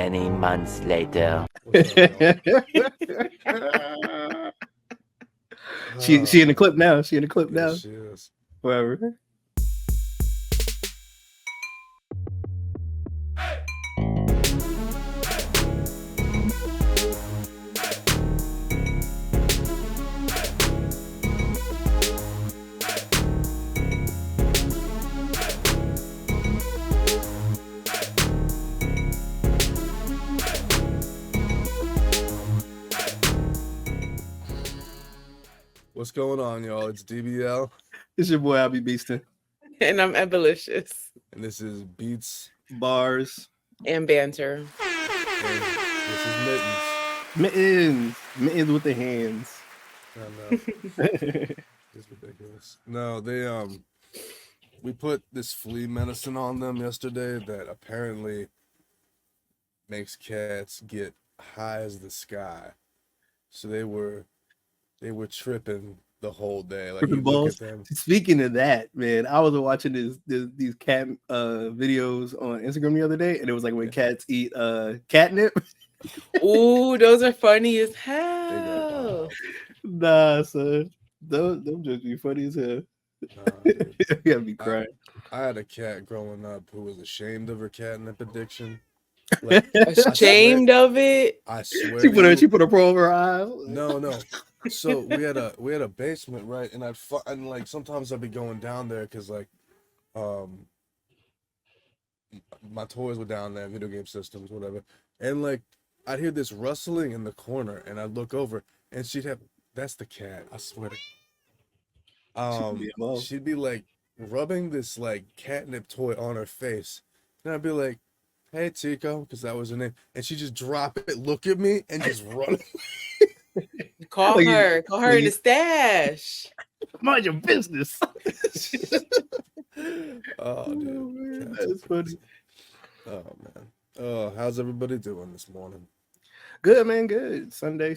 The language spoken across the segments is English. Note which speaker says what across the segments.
Speaker 1: Many months later.
Speaker 2: She in the clip now. She in the clip now.
Speaker 3: She is.
Speaker 2: Whatever.
Speaker 3: What's going on, y'all? It's DBL.
Speaker 2: It's your boy, Albie Beaston.
Speaker 4: And I'm Ebbaliciousz.
Speaker 3: And this is Beats.
Speaker 2: Bars.
Speaker 4: And Banter.
Speaker 3: And this is Mittens.
Speaker 2: Mittens. Mittens with the hands.
Speaker 3: I know. It's ridiculous. No, they we put this flea medicine on them yesterday that apparently makes cats get high as the sky. So they were tripping the whole day. Like, you look at them.
Speaker 2: Speaking of that, man, I was watching these cat videos on Instagram the other day, and it was like when cats eat catnip.
Speaker 4: Ooh, those are funny as hell.
Speaker 2: Nah, son. Those just be funny as hell. You gotta be crying.
Speaker 3: I had a cat growing up who was ashamed of her catnip addiction.
Speaker 4: Like, ashamed of it?
Speaker 3: I swear.
Speaker 2: She put a pro over her eyes.
Speaker 3: No. So we had a basement, right? And and like sometimes I'd be going down there because like my toys were down there, video game systems, whatever. And like I'd hear this rustling in the corner, and I'd look over, and that's the cat. I swear to she'd be like rubbing this like catnip toy on her face, and I'd be like, "Hey Tico," because that was her name, and she'd just drop it, look at me, and just run.
Speaker 4: Call her in the stash.
Speaker 2: Mind your business.
Speaker 3: Oh, dude,
Speaker 2: that's funny.
Speaker 3: Oh man. How's everybody doing this morning?
Speaker 2: Good, man. Good. Sunday.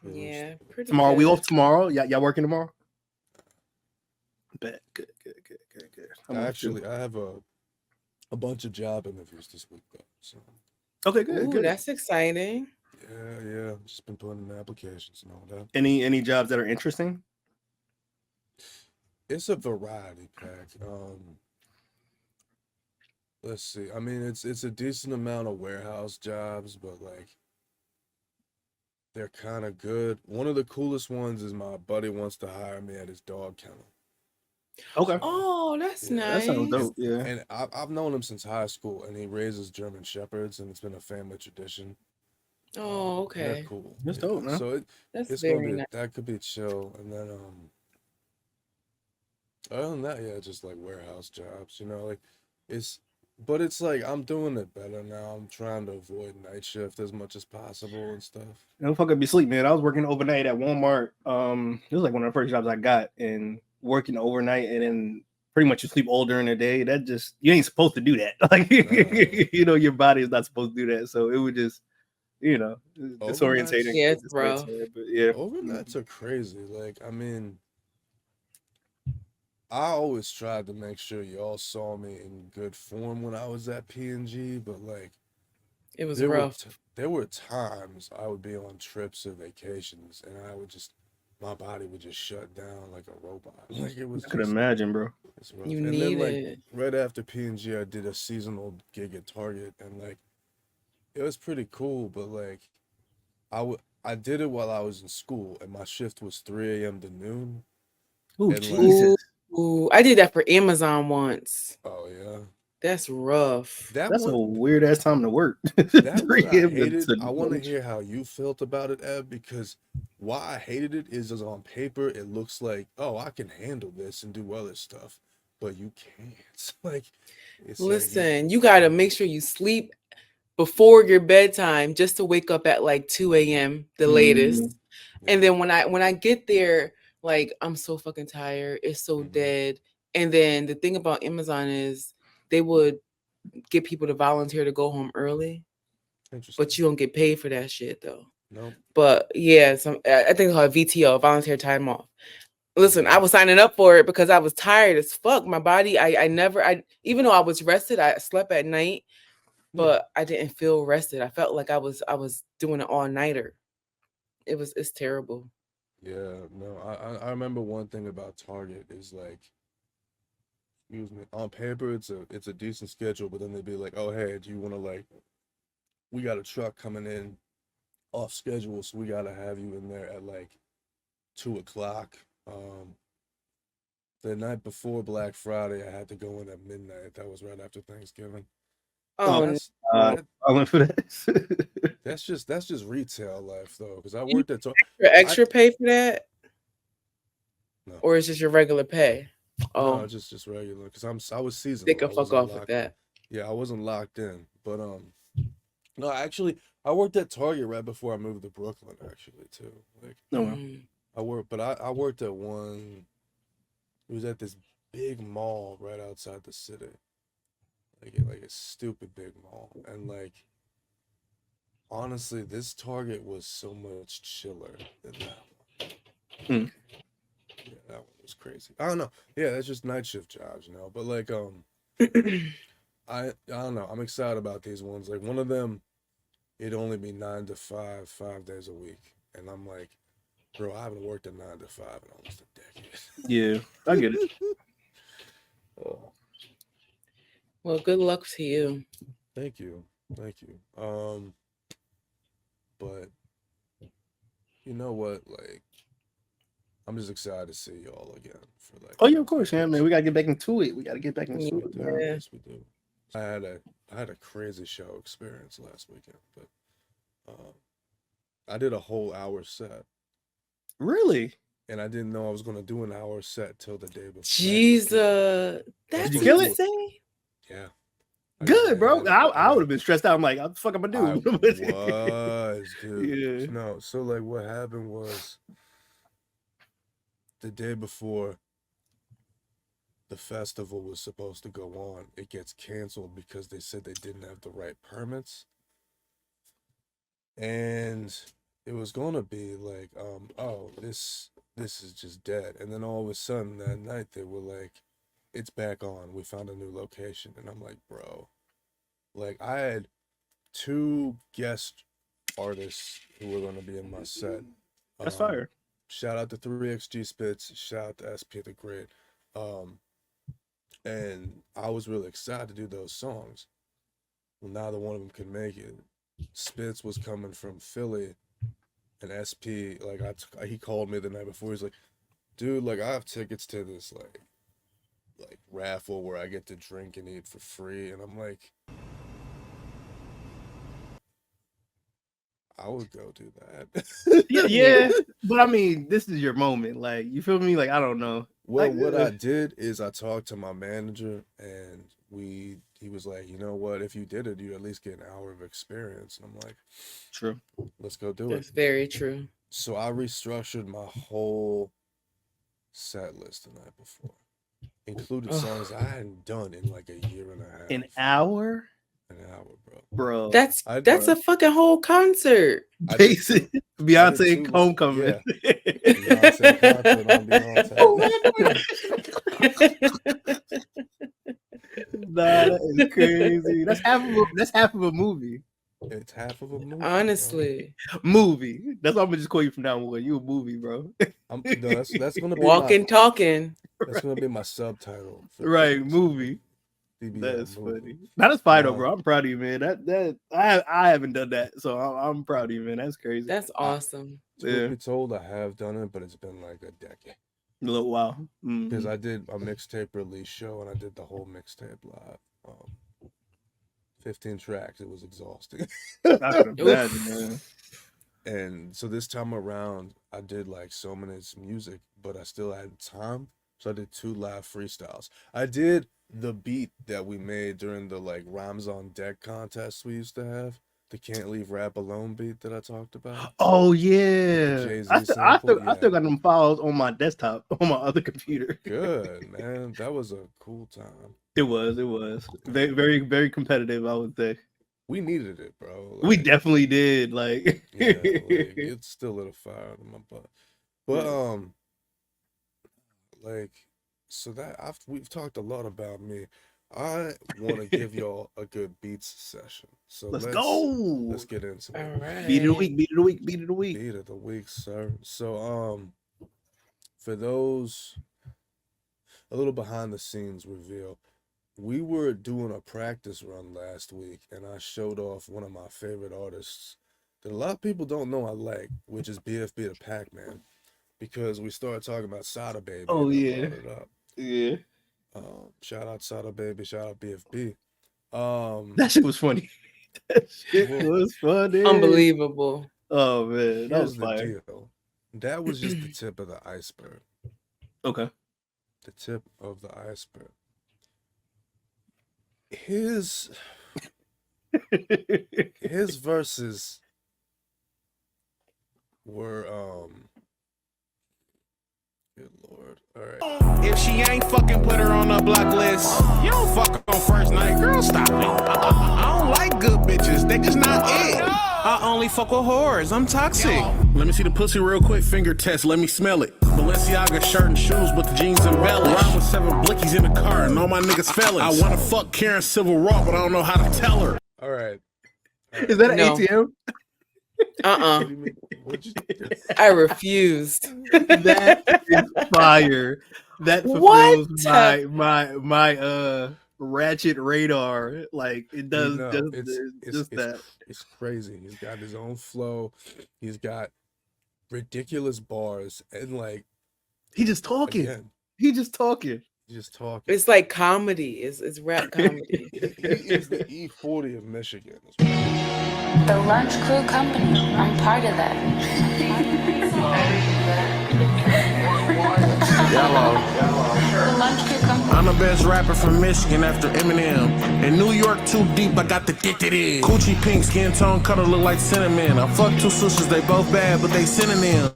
Speaker 4: Yeah, pretty
Speaker 2: tomorrow
Speaker 4: good.
Speaker 2: we off tomorrow. Y'all working tomorrow? Bet. Good.
Speaker 3: I have a bunch of job interviews this week though. So
Speaker 2: okay, good.
Speaker 4: Ooh,
Speaker 2: good.
Speaker 4: that's exciting.
Speaker 3: Yeah. Just been putting in applications and all that.
Speaker 2: Any jobs that are interesting?
Speaker 3: It's a variety pack. Let's see. I mean, it's a decent amount of warehouse jobs, but like they're kind of good. One of the coolest ones is my buddy wants to hire me at his dog kennel.
Speaker 2: Okay.
Speaker 4: Oh, that's nice.
Speaker 2: That sounds dope. Yeah.
Speaker 3: And I've known him since high school, and he raises German Shepherds, and it's been a family tradition.
Speaker 4: Oh, okay.
Speaker 3: They're cool.
Speaker 2: That's dope, man.
Speaker 3: So
Speaker 4: That's very nice.
Speaker 3: that could be chill, and then other than that, yeah, just like warehouse jobs, like but it's like I'm doing it better now. I'm trying to avoid night shift as much as possible and stuff.
Speaker 2: No fucking be sleep, man. I was working overnight at Walmart. It was like one of the first jobs I got, and working overnight, and then pretty much you sleep all during the day. That just, you ain't supposed to do that. Like your body is not supposed to do that. So it would just, disorientating.
Speaker 4: Yeah, it's rough.
Speaker 2: But yeah,
Speaker 3: overnights are crazy. Like, I mean, I always tried to make sure y'all saw me in good form when I was at P&G, but like
Speaker 4: it was rough.
Speaker 3: There were times I would be on trips or vacations, and my body would just shut down like a robot. Like it was.
Speaker 2: I could imagine, bro.
Speaker 3: It's rough.
Speaker 4: You
Speaker 3: and
Speaker 4: need
Speaker 3: then,
Speaker 4: it.
Speaker 3: Right after P&G, I did a seasonal gig at Target, and like it was pretty cool. But like I did it while I was in school, and my shift was 3 a.m. to noon.
Speaker 2: Oh,
Speaker 3: and
Speaker 2: Jesus.
Speaker 4: Ooh, I did that for Amazon once.
Speaker 3: Oh yeah.
Speaker 4: That's rough.
Speaker 2: That's a weird ass time to work.
Speaker 3: I want to hear how you felt about it, Eb, because why I hated it is on paper it looks like, oh, I can handle this and do other stuff, but you can't. Like,
Speaker 4: Listen, you got to make sure you sleep before your bedtime just to wake up at like 2 a.m. the latest. Yeah. And then when I get there, like I'm so fucking tired. It's so dead. And then the thing about Amazon is they would get people to volunteer to go home early, but you don't get paid for that shit though.
Speaker 3: No.
Speaker 4: But yeah, I think it's called VTO, volunteer time off. Listen, I was signing up for it because I was tired as fuck. My body, I even though I was rested, I slept at night. but I didn't feel rested. I felt like I was doing an all-nighter. It's terrible.
Speaker 3: Yeah, no, I remember one thing about Target is like, excuse me, on paper it's a decent schedule, but then they'd be like, oh hey, do you want to like, we got a truck coming in off schedule, so we gotta have you in there at like 2 o'clock. The night before Black Friday, I had to go in at midnight. That was right after Thanksgiving.
Speaker 4: Oh,
Speaker 3: That's
Speaker 2: I went for that.
Speaker 3: that's just retail life though, because I worked at
Speaker 4: extra pay for that?
Speaker 3: No.
Speaker 4: Or is just your regular pay? Oh,
Speaker 3: No, just regular. Because I was seasonal.
Speaker 4: they can
Speaker 3: I
Speaker 4: fuck
Speaker 3: wasn't
Speaker 4: off with
Speaker 3: locked in.
Speaker 4: that.
Speaker 3: Yeah, I wasn't locked in. But no, actually, I worked at Target right before I moved to Brooklyn. Actually, too. Like,
Speaker 2: No,
Speaker 3: I worked at one. It was at this big mall right outside the city, like a stupid big mall, and like, honestly, this Target was so much chiller than that one. Yeah, that one was crazy. I don't know. Yeah, that's just night shift jobs, But like, I don't know. I'm excited about these ones. Like one of them, it'd only be 9 to 5, 5 days a week, and I'm like, bro, I haven't worked a 9 to 5 in almost a decade.
Speaker 2: Yeah, I get it.
Speaker 4: Well, good luck to you.
Speaker 3: Thank you. But you know what? Like, I'm just excited to see y'all again for like.
Speaker 2: Oh yeah, of course, yeah, man. We gotta get back into it.
Speaker 4: Yeah.
Speaker 3: Yes, we do. I had a crazy show experience last weekend, but I did a whole hour set.
Speaker 2: Really?
Speaker 3: And I didn't know I was gonna do an hour set till the day before.
Speaker 4: Jesus, that's
Speaker 2: Did you kill it?
Speaker 4: insane.
Speaker 3: Yeah.
Speaker 2: Good, bro. I would have been stressed out. I'm like, what the fuck am I
Speaker 3: I
Speaker 2: doing?
Speaker 3: was, dude.
Speaker 2: Yeah.
Speaker 3: No, so like what happened was the day before the festival was supposed to go on, it gets canceled because they said they didn't have the right permits. And it was gonna be like, oh, this is just dead. And then all of a sudden that night they were like, it's back on. We found a new location. And I'm like, bro, like I had 2 guest artists who were gonna be in my set.
Speaker 2: That's fire.
Speaker 3: Shout out to 3XG Spits, shout out to SP the Great. And I was really excited to do those songs. Well, neither one of them could make it. Spitz was coming from Philly, and SP, like he called me the night before. He's like, dude, like I have tickets to this like raffle where I get to drink and eat for free. And I'm like, I would go do that.
Speaker 2: yeah, but I mean, this is your moment. Like, you feel me? Like, I don't know.
Speaker 3: Well,
Speaker 2: like,
Speaker 3: what I did is I talked to my manager, and he was like, you know what? If you did it, you at least get an hour of experience. And I'm like,
Speaker 2: true.
Speaker 3: Let's go do
Speaker 4: That's
Speaker 3: it.
Speaker 4: very true.
Speaker 3: So I restructured my whole set list the night before, included songs I hadn't done in like a year and a half.
Speaker 2: An hour?
Speaker 3: An hour,
Speaker 2: bro.
Speaker 4: That's a fucking whole concert.
Speaker 2: Basic Beyonce Homecoming.
Speaker 3: Yeah. Beyonce concert on Beyonce.
Speaker 2: Nah, that is crazy. That's half of a movie.
Speaker 3: It's half of a movie.
Speaker 4: Honestly,
Speaker 2: movie. That's why I'm gonna just call you from now on. You a movie, bro.
Speaker 3: That's gonna be
Speaker 4: walking, talking.
Speaker 3: That's gonna be my subtitle.
Speaker 2: Right, movie. That is funny. That is fine, though, bro. I'm proud of you, man. That I haven't done that, so I'm proud of you, man. That's crazy.
Speaker 4: That's awesome.
Speaker 3: To be told, I have done it, but it's been like a decade.
Speaker 2: A little while.
Speaker 3: Because I did a mixtape release show and I did the whole mixtape live. 15 tracks. It was exhausting.
Speaker 2: I can imagine, man.
Speaker 3: And so this time around, I did like so many music, but I still had time. So I did 2 live freestyles. I did the beat that we made during the like Rhymes on Deck contests we used to have. The Can't Leave Rap Alone beat that I talked about.
Speaker 2: Oh yeah. I still got them files on my desktop on my other computer.
Speaker 3: Good, man. That was a cool time.
Speaker 2: It was. Very, very, very competitive, I would say.
Speaker 3: We needed it, bro.
Speaker 2: Like, we definitely did. Like,
Speaker 3: yeah, like it still lit a fire in my butt. But like, so that we've talked a lot about me. I want to give y'all a good beats session. So
Speaker 2: Let's
Speaker 3: let's
Speaker 2: go.
Speaker 3: get into
Speaker 4: All
Speaker 3: it.
Speaker 4: right.
Speaker 2: Beat of the week. Beat of the week. Beat of the week.
Speaker 3: Beat of the week, sir. So for those a little behind the scenes reveal, we were doing a practice run last week, and I showed off one of my favorite artists that a lot of people don't know I like, which is BFB the Pac-Man, because we started talking about Sada Baby.
Speaker 2: Oh,
Speaker 3: and I
Speaker 2: yeah.
Speaker 3: brought it up.
Speaker 2: Yeah.
Speaker 3: Shout out Sada Baby, shout out BFB.
Speaker 2: That shit was funny. That shit was funny.
Speaker 4: Unbelievable.
Speaker 2: Oh man, that was
Speaker 3: Here's the
Speaker 2: fire.
Speaker 3: deal. That was just the tip of the iceberg.
Speaker 2: Okay.
Speaker 3: The tip of the iceberg. His verses were good lord. All right.
Speaker 5: If she ain't fucking, put her on a block list. You don't fuck on first night, girl, stop it. I don't like good bitches, they just not it. I only fuck with whores, I'm toxic. Let me see the pussy real quick, finger test, let me smell it. Balenciaga shirt and shoes, but the jeans embellished. Rhyme with 7 blickies in the car and all my niggas fellas. I wanna fuck Karen Civil Raw, but I don't know how to tell her.
Speaker 3: All right.
Speaker 2: Is that an
Speaker 4: No.
Speaker 2: ATM?
Speaker 3: What do you mean? What'd you do?
Speaker 4: I refused.
Speaker 2: That is fire. That fulfills my ratchet radar. Like it does.
Speaker 3: No,
Speaker 2: just that.
Speaker 3: It's crazy. He's got his own flow. He's got ridiculous bars, and like
Speaker 2: He just talking.
Speaker 3: again,
Speaker 2: He just talking.
Speaker 3: he's just talking.
Speaker 4: It's like comedy. It's rap comedy.
Speaker 3: He is the E40 of Michigan.
Speaker 6: The Lunch Crew Company. I'm part of that. The Lunch Crew Company.
Speaker 5: I'm the best rapper from Michigan after Eminem. In New York, too deep, I got the dick it in. Coochie pink, skin tone color look like cinnamon. I fucked 2 sisters, they both bad, but they synonym.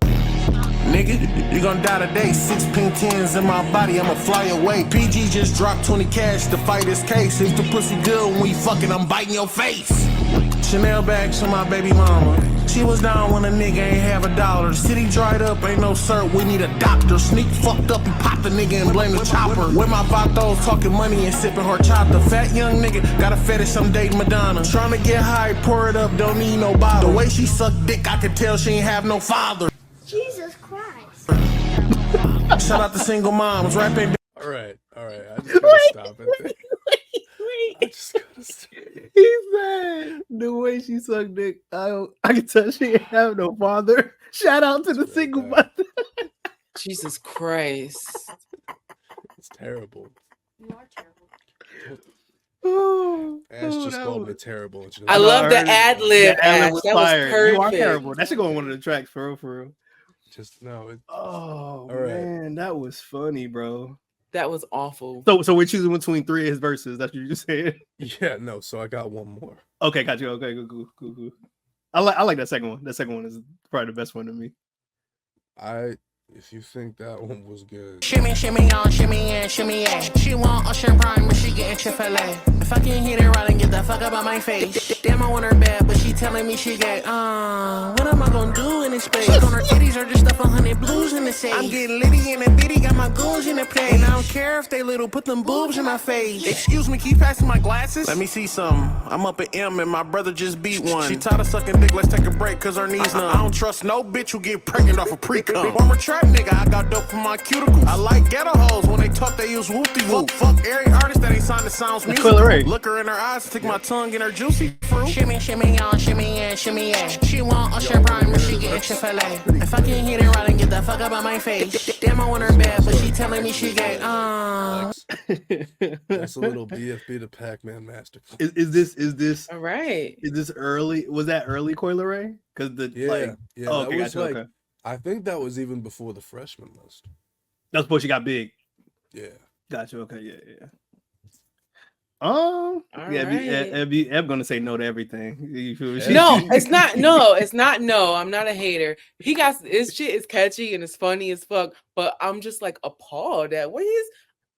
Speaker 5: Nigga, you gon' die today. 6 pink tens in my body, I'ma fly away. PG just dropped 20 cash to fight his case. If the pussy good when we fucking, I'm biting your face. Chanel bags for my baby mama. She was down when a nigga ain't have $1. The city dried up, ain't no sir, we need a doctor. Sneak fucked up, he popped the nigga and blame the chopper. With my vatos talking money and sipping horchata. Fat young nigga, got a fetish, I'm dating Madonna. Tryna get high, pour it up, don't need no bottle. The way she suck dick, I could tell she ain't have no father.
Speaker 7: Jesus Christ.
Speaker 5: Shout out to single moms, rapping.
Speaker 3: All right. I just gotta stop it. There. I just gotta stop.
Speaker 2: He said the way she sucked dick, I can tell she ain't have no father. Shout out to the
Speaker 3: That's
Speaker 2: single
Speaker 3: really bad.
Speaker 2: mother.
Speaker 4: Jesus Christ.
Speaker 3: It's terrible.
Speaker 7: You are terrible.
Speaker 2: Oh,
Speaker 3: Ash just
Speaker 2: that
Speaker 3: called me
Speaker 2: was-
Speaker 3: terrible. And she
Speaker 4: I
Speaker 3: was
Speaker 4: love the
Speaker 2: heard it.
Speaker 4: ad lib.
Speaker 2: The ad-lib was
Speaker 4: That was
Speaker 2: fire.
Speaker 4: perfect.
Speaker 2: You are terrible. That should go on one of the tracks for real.
Speaker 3: just no. It,
Speaker 2: Oh
Speaker 3: All right.
Speaker 2: man, that was funny, bro.
Speaker 4: That was awful.
Speaker 2: So we're choosing between 3 of his verses. That's what you just said.
Speaker 3: yeah, no. So I got one more.
Speaker 2: Okay, got you. Okay, cool. I like that second one. That second one is probably the best one to me.
Speaker 3: If you think that one was good,
Speaker 5: Shimmy, shimmy on, shimmy in, shimmy yeah. She want Usher Prime, but she getting Chick-fil-A. If I can hit it right and get the fuck up out my face. Damn, I want her bad, but she telling me she gay. What am I gonna do in this space? On her titties or just stuff 100 blues in the safe. I'm getting litty in the bitty, got my goons in the place. And I don't care if they little, put them boobs in my face. Excuse me, keep passing my glasses? Let me see something. I'm up at M and my brother just beat one. She tired of sucking dick, let's take a break, cause her knees numb. I don't trust no bitch who get pregnant off a pre-cum. Former trap nigga, I got dope from my cuticles. I like ghetto hoes when they talk, they use whoop-de-whoop. Fuck every artist that ain't signed to Sounds Music.
Speaker 2: Coil Ray.
Speaker 5: Look her in her eyes, stick my tongue in her juicy fruit. Shimmy, shimmy on, shimmy in, shimmy yeah. She want Usher Prime, but she getting Chick-fil-A. If I can hit it right and get the fuck up out my face. Damn, I want her bad, but she telling me she gay.
Speaker 3: that's a little BFB the Pac-Man masterclass.
Speaker 2: Is this
Speaker 4: All right.
Speaker 2: is this early? Was that early Coil Ray? Because the
Speaker 3: Yeah,
Speaker 2: like
Speaker 3: yeah.
Speaker 2: oh,
Speaker 3: that
Speaker 2: okay,
Speaker 3: was
Speaker 2: gotcha,
Speaker 3: like
Speaker 2: okay.
Speaker 3: I think that was even before the freshman list.
Speaker 2: That's before she got big.
Speaker 3: Yeah.
Speaker 2: Gotcha. Okay. Yeah.
Speaker 4: All
Speaker 2: Yeah.
Speaker 4: right.
Speaker 2: Eb gonna say no to everything. You feel me?
Speaker 4: No, it's not. No, it's not. No, I'm not a hater. He got his shit is catchy and it's funny as fuck. But I'm just like appalled at what he's.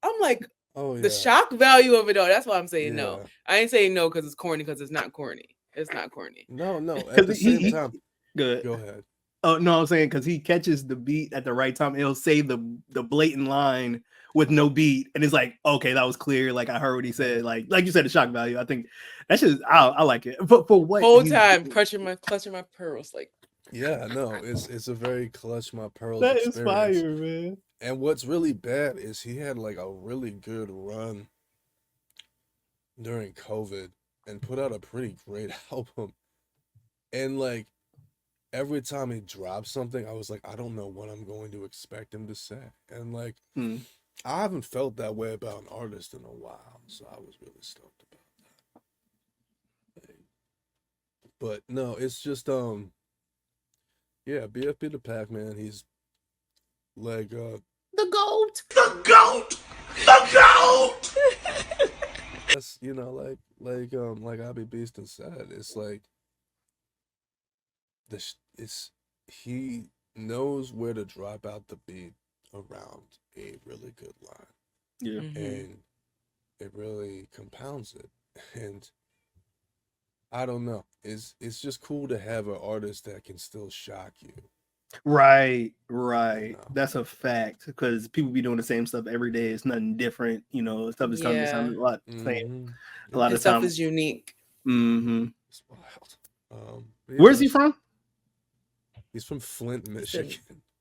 Speaker 4: I'm like
Speaker 3: Oh yeah.
Speaker 4: the shock value of it all. That's why I'm saying no.
Speaker 3: Yeah.
Speaker 4: I ain't saying no because it's corny. Because it's not corny. It's not corny.
Speaker 3: No. At
Speaker 2: 'Cause
Speaker 3: the
Speaker 2: he-
Speaker 3: same time,
Speaker 2: Good.
Speaker 3: go ahead.
Speaker 2: Oh no, I'm saying because he catches the beat at the right time. He'll say the blatant line with no beat, and it's like, okay, that was clear. Like I heard what he said. Like you said, the shock value. I think that's just I like it. But for what
Speaker 4: Whole
Speaker 2: he's
Speaker 4: time
Speaker 2: doing,
Speaker 4: clutching my pearls, like
Speaker 3: Yeah, no, it's a very clutch my pearls
Speaker 2: that is
Speaker 3: experience.
Speaker 2: fire, man.
Speaker 3: And what's really bad is he had like a really good run during COVID and put out a pretty great album. And like every time he dropped something, I was like, I don't know what I'm going to expect him to say. And like
Speaker 2: Hmm.
Speaker 3: I haven't felt that way about an artist in a while, so I was really stoked about that. Like, but no, it's just yeah, BFB the Pac-Man, he's like
Speaker 4: the goat.
Speaker 3: that's like Abby Beeston said, it's like it's he knows where to drop out the beat around a really good line.
Speaker 2: Yeah.
Speaker 3: And it really compounds it. And I don't know. It's just cool to have an artist that can still shock you.
Speaker 2: Right.
Speaker 3: No.
Speaker 2: That's a fact because people be doing the same stuff every day. It's nothing different, Stuff is starting to sound a lot the same. A lot
Speaker 4: His
Speaker 2: of
Speaker 4: stuff
Speaker 2: time.
Speaker 4: is unique.
Speaker 2: Mm-hmm.
Speaker 3: It's wild.
Speaker 2: Where's he from?
Speaker 3: He's from Flint, Michigan.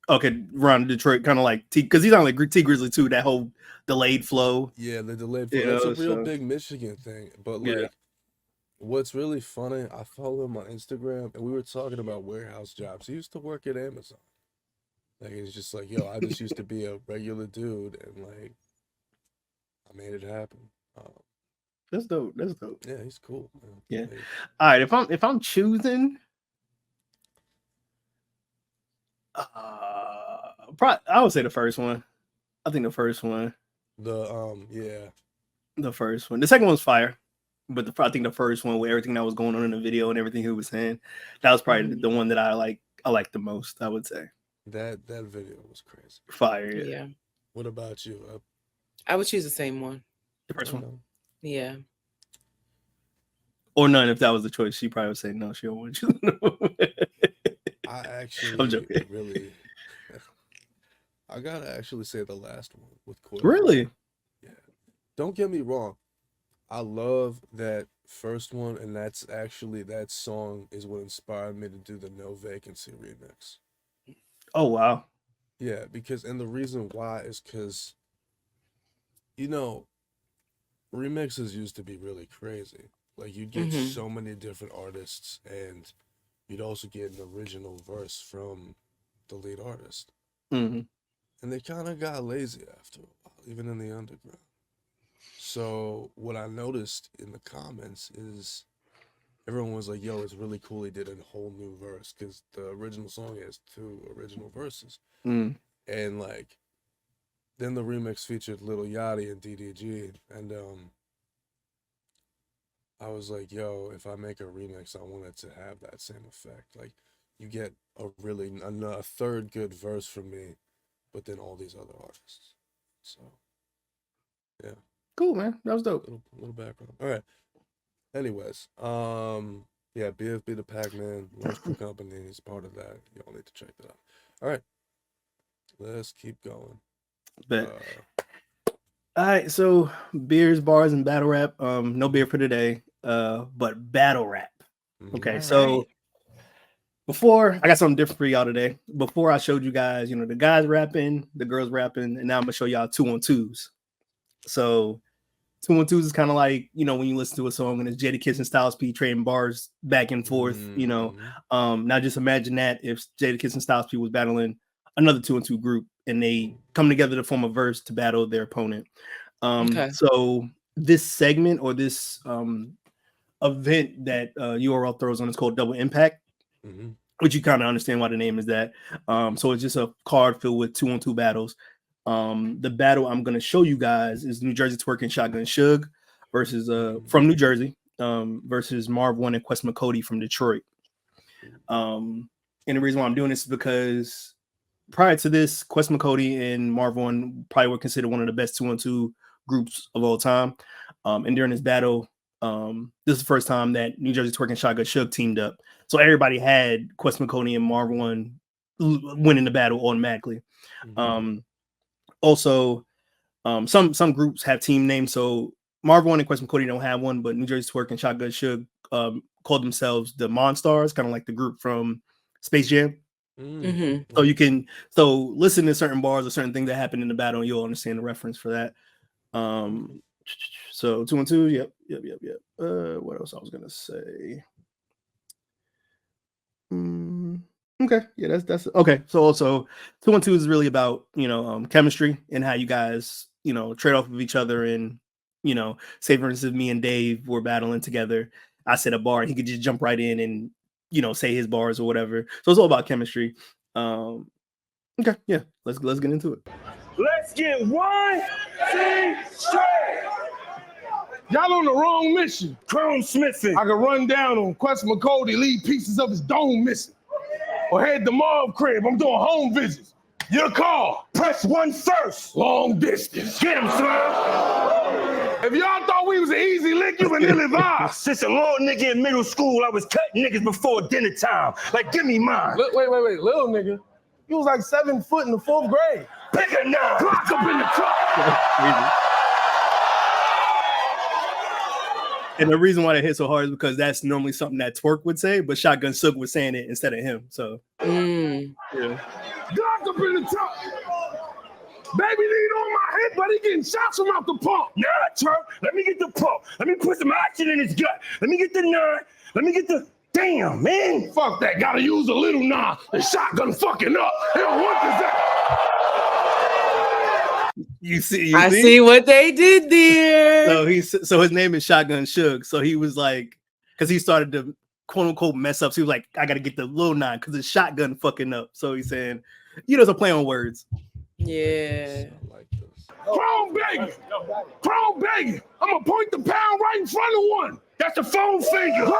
Speaker 2: Okay, around Detroit, kind of like T, because he's on like T Grizzly too. That whole delayed flow.
Speaker 3: Yeah, the delayed flow. That's a real big Michigan thing. But like,
Speaker 2: Yeah.
Speaker 3: what's really funny, I follow him on Instagram, and we were talking about warehouse jobs. He used to work at Amazon. Like, it's just like, yo, I just used to be a regular dude, and like, I made it happen.
Speaker 2: That's dope.
Speaker 3: Yeah, he's cool, man.
Speaker 2: Yeah.
Speaker 3: Like,
Speaker 2: All right, if I'm choosing, I would say the first one. I think the first one.
Speaker 3: yeah.
Speaker 2: The first one. The second one's fire, but I think the first one with everything that was going on in the video and everything he was saying, that was probably the one that I like the most. I would say
Speaker 3: That video was crazy.
Speaker 2: Fire.
Speaker 4: Yeah.
Speaker 3: What about you?
Speaker 4: I would choose the same one.
Speaker 2: The first one.
Speaker 4: Yeah.
Speaker 2: Or none if that was the choice. She probably would say no. She don't want you.
Speaker 3: I actually
Speaker 2: I'm joking.
Speaker 3: really. I gotta actually say the last one with Coil.
Speaker 2: Really?
Speaker 3: Yeah. Don't get me wrong. I love that first one, and that song is what inspired me to do the No Vacancy remix.
Speaker 2: Oh wow.
Speaker 3: Yeah, and the reason why is because, remixes used to be really crazy. Like, you'd get so many different artists, and you'd also get an original verse from the lead artist.
Speaker 2: Mm-hmm.
Speaker 3: And they kind of got lazy after a while, even in the underground. So what I noticed in the comments is everyone was like, yo, it's really cool he did a whole new verse, because the original song has 2 original verses.
Speaker 2: Mm.
Speaker 3: And like, then the remix featured Lil Yachty and DDG, and I was like, yo, if I make a remix, I want it to have that same effect. Like, you get a third good verse from me, but then all these other artists. So, yeah.
Speaker 2: Cool, man. That was dope.
Speaker 3: Little background. All right. Anyways, yeah, BFB the Pac-Man, Lunch Crew Company is part of that. Y'all need to check that out. All right. Let's keep going.
Speaker 2: Bet. All right, so beers, bars, and battle rap. No beer for today. But battle rap. Okay, so before I got something different for y'all today. Before I showed you guys, the guys rapping, the girls rapping, and now I'm gonna show y'all 2-on-2s. So 2-on-2s is kind of like, when you listen to a song and it's Jadakiss and Styles P trading bars back and forth, Now just imagine that if Jadakiss and Styles P was battling another 2-on-2 group and they come together to form a verse to battle their opponent. So this segment or this event that URL throws on is called Double Impact, which you kind of understand why the name is that. So it's just a card filled with 2-on-2 battles. The battle I'm going to show you guys is New Jersey Twerking Shotgun Suge versus from New Jersey versus Marv One and Quest McCody from Detroit. And the reason why I'm doing this is because prior to this, Quest McCody and Marv One probably were considered one of the best 2-on-2 groups of all time. And during this battle, this is the first time that New Jersey Twerking Shotgun Suge teamed up. So everybody had Quest McCody and Marv One winning the battle automatically. Also, some groups have team names. So Marv One and Quest McCody don't have one, but New Jersey Twerk and Shotgun Suge called themselves the Monstars, kind of like the group from Space Jam. So you can listen to certain bars or certain things that happen in the battle, and you'll understand the reference for that. So 212, yep. What else I was gonna say? Okay, yeah, that's okay. So also 212 is really about chemistry and how you guys trade off of each other, and say for instance me and Dave were battling together. I said a bar, he could just jump right in and say his bars or whatever. So it's all about chemistry. Okay, yeah, let's get into it.
Speaker 8: Let's get one thing straight. Y'all on the wrong mission. Chrome smithing. I can run down on Quest McCody, leave pieces of his dome missing. Or head to Marv crib, I'm doing home visits. Your call. Press 1 first. Long distance. Get him, son. If y'all thought we was an easy lick, you been ill-advised. Since a little nigga in middle school, I was cutting niggas before dinner time. Like, give me mine.
Speaker 9: Wait, little nigga. You was like 7 foot in the 4th grade.
Speaker 8: Pick a 9. Clock up in the truck.
Speaker 2: And the reason why they hit so hard is because that's normally something that Twerk would say, but Shotgun Suge was saying it instead of him. So,
Speaker 8: yeah. Glock up in the truck. Baby lean on my hip, but he getting shots from out the pump. Nah, Turk, let me get the pump. Let me put some action in his gut. Let me get the 9. Let me get the... Damn, man. Fuck that. Gotta use a little 9. The shotgun fucking up. They don't want this.
Speaker 2: You see?
Speaker 4: I see what they did there.
Speaker 2: So his name is Shotgun Suge. So he was like, because he started to quote unquote mess up. So he was like, I got to get the little 9 because the shotgun fucking up. So he's saying, it's a play on words.
Speaker 4: Yeah.
Speaker 8: Chrome begging. I'm gonna point the pound right in front of one. That's the phone finger.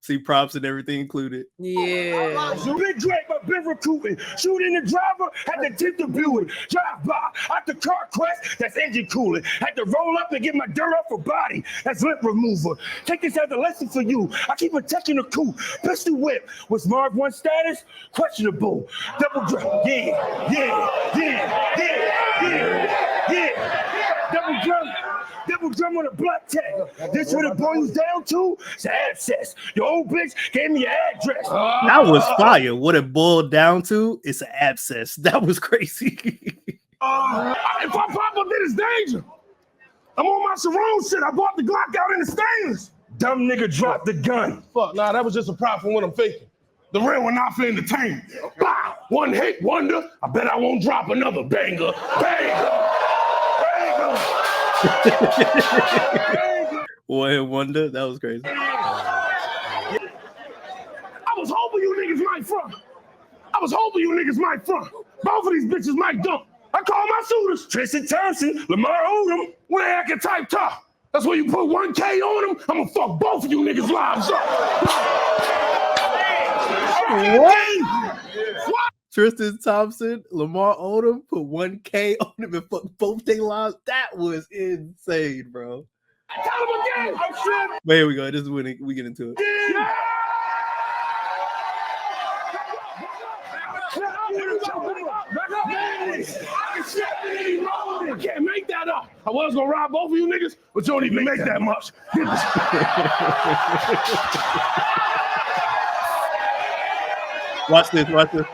Speaker 2: See props and everything included.
Speaker 4: Yeah.
Speaker 8: Big Drake, but been recruiting. Shooting the driver, had to tip the Buick. Drive by, at the car quest, that's engine cooling. Had to roll up and get my dirt off her body. That's lip remover. Take this as a lesson for you. I keep protecting the coup. Pistol whip. Was Mark 1 status? Questionable. Double drum. Double drum on a black tag. This what it boils down to? It's abscess. Your old bitch gave me your address.
Speaker 2: That was fire. What it boiled down to, it's an abscess. That was crazy.
Speaker 8: If I pop up, then it's danger. I'm on my Sarone shit. I bought the Glock out in the stainless. Dumb nigga dropped the gun.
Speaker 9: Fuck, nah, that was just a prop from what I'm faking. The real one not for entertainment. Bah! One hit wonder. I bet I won't drop another banger.
Speaker 2: One hit wonder. That was crazy.
Speaker 8: I was hoping you niggas might front. Both of these bitches might dump. I call my suitors Tristan Thompson, Lamar Odom. When they acting type tough. That's when you put 1K on them. I'm gonna fuck both of you niggas' lives up.
Speaker 2: What? Tristan Thompson, Lamar Odom put 1K on him and fuck both their lives. That was insane, bro.
Speaker 8: Tell him again.
Speaker 2: But here we go. This is when we get into it.
Speaker 8: I can't make that up. I was gonna rob both of you niggas, but you don't even make that much.
Speaker 2: Watch this.
Speaker 8: But you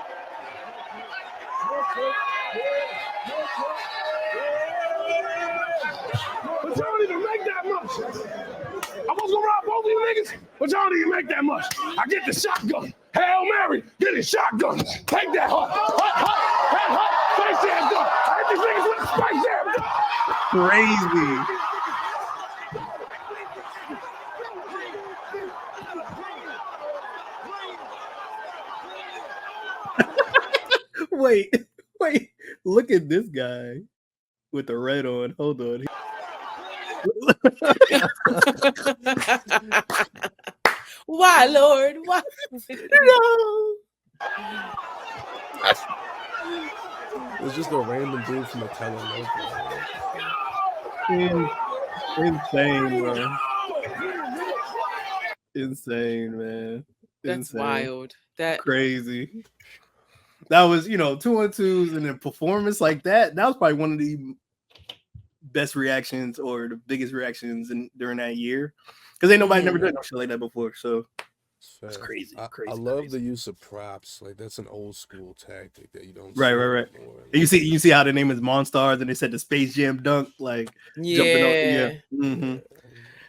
Speaker 8: don't even make that much. I was gonna rob both of you niggas, but y'all don't even make that much. I get the shotgun. Hail Mary, get his shotgun. Take that hut. Spice jam gun. I hit these niggas with a spice jam gun.
Speaker 2: Crazy. Wait. Look at this guy with the red on. Hold on.
Speaker 4: Why, Lord? Why?
Speaker 2: No.
Speaker 3: It's just a random dude from the telenovela.
Speaker 2: Insane, bro. Insane, man.
Speaker 4: That's
Speaker 2: Insane.
Speaker 4: wild. That
Speaker 2: Crazy. That was, 2-on-2s and then performance like that. That was probably one of the best reactions or the biggest reactions during that year. Because ain't nobody never done no shit like that before. So it's crazy.
Speaker 3: I love the use of props. Like that's an old school tactic that you don't
Speaker 2: Right.
Speaker 3: anymore.
Speaker 2: And you see how the name is Monstars and they said the Space Jam dunk, like jumping up. Yeah. Mm-hmm.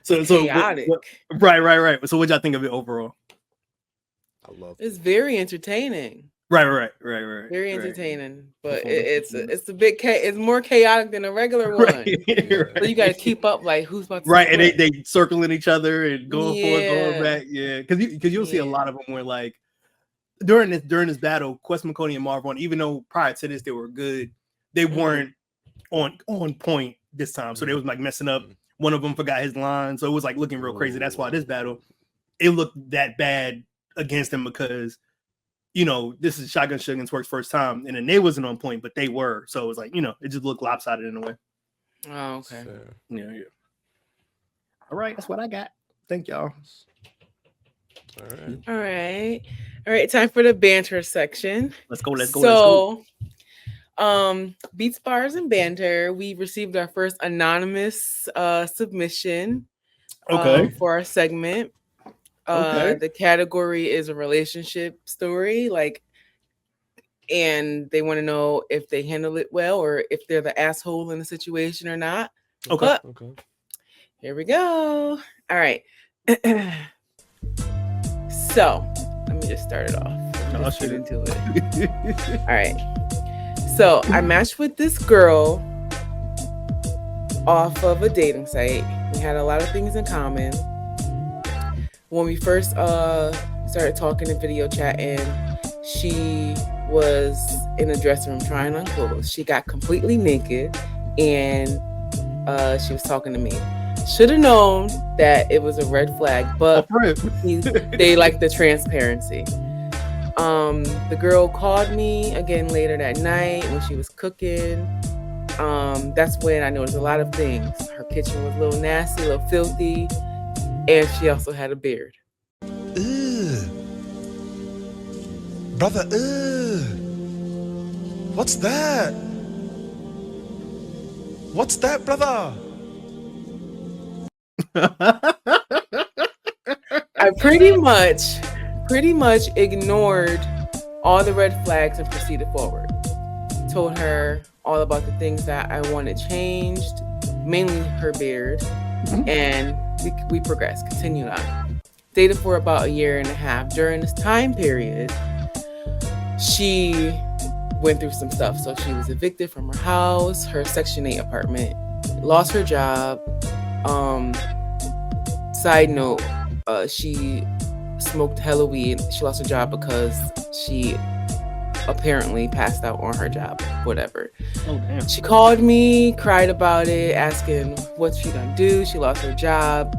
Speaker 2: So
Speaker 4: chaotic.
Speaker 2: Right. So what y'all think of it overall?
Speaker 3: I love
Speaker 4: it's very entertaining.
Speaker 2: Right.
Speaker 4: Very entertaining, but it's a bit it's more chaotic than a regular one.
Speaker 2: Right.
Speaker 4: So you got to keep up, like who's about to
Speaker 2: right, and they circling each other and going forward, going
Speaker 4: Yeah.
Speaker 2: back. Yeah, because you'll see a lot of them where like during this battle, Quest McConey and Marvin, even though prior to this they were good, they weren't on point this time. So they was like messing up. One of them forgot his line, so it was like looking real crazy. That's why this battle it looked that bad against them because. This is Shotgun Sugar's work's first time, and then they wasn't on point, but they were. So it was like, it just looked lopsided in a way.
Speaker 4: Oh, okay.
Speaker 2: Yeah. All right, that's what I got. Thank y'all.
Speaker 4: All right. Time for the banter section.
Speaker 2: Let's go.
Speaker 4: So, Beats, Bars, and Banter. We received our first anonymous submission. For our segment. The category is a relationship story, and they want to know if they handle it well or if they're the asshole in the situation or not. Okay. Here we go. All right. So let me just start it off. Let's get into it. All right. So I matched with this girl off of a dating site. We had a lot of things in common. When we first started talking and video chatting, she was in the dressing room trying on clothes. She got completely naked and she was talking to me. Should have known that it was a red flag, but they like the transparency. The girl called me again later that night when she was cooking. That's when I noticed a lot of things. Her kitchen was a little nasty, a little filthy. And she also had a beard.
Speaker 10: Brother, what's that? What's that, brother?
Speaker 4: I pretty much ignored all the red flags and proceeded forward. Told her all about the things that I wanted changed, mainly her beard, and we progressed, continued on. Dated for about 1.5 years. During this time period, she went through some stuff. So she was evicted from her house, her Section 8 apartment, lost her job. Side note, she smoked hella weed. She lost her job because she apparently passed out on her job, whatever.
Speaker 2: Oh, damn.
Speaker 4: She called me, cried about it, asking what she gonna do. She lost her job.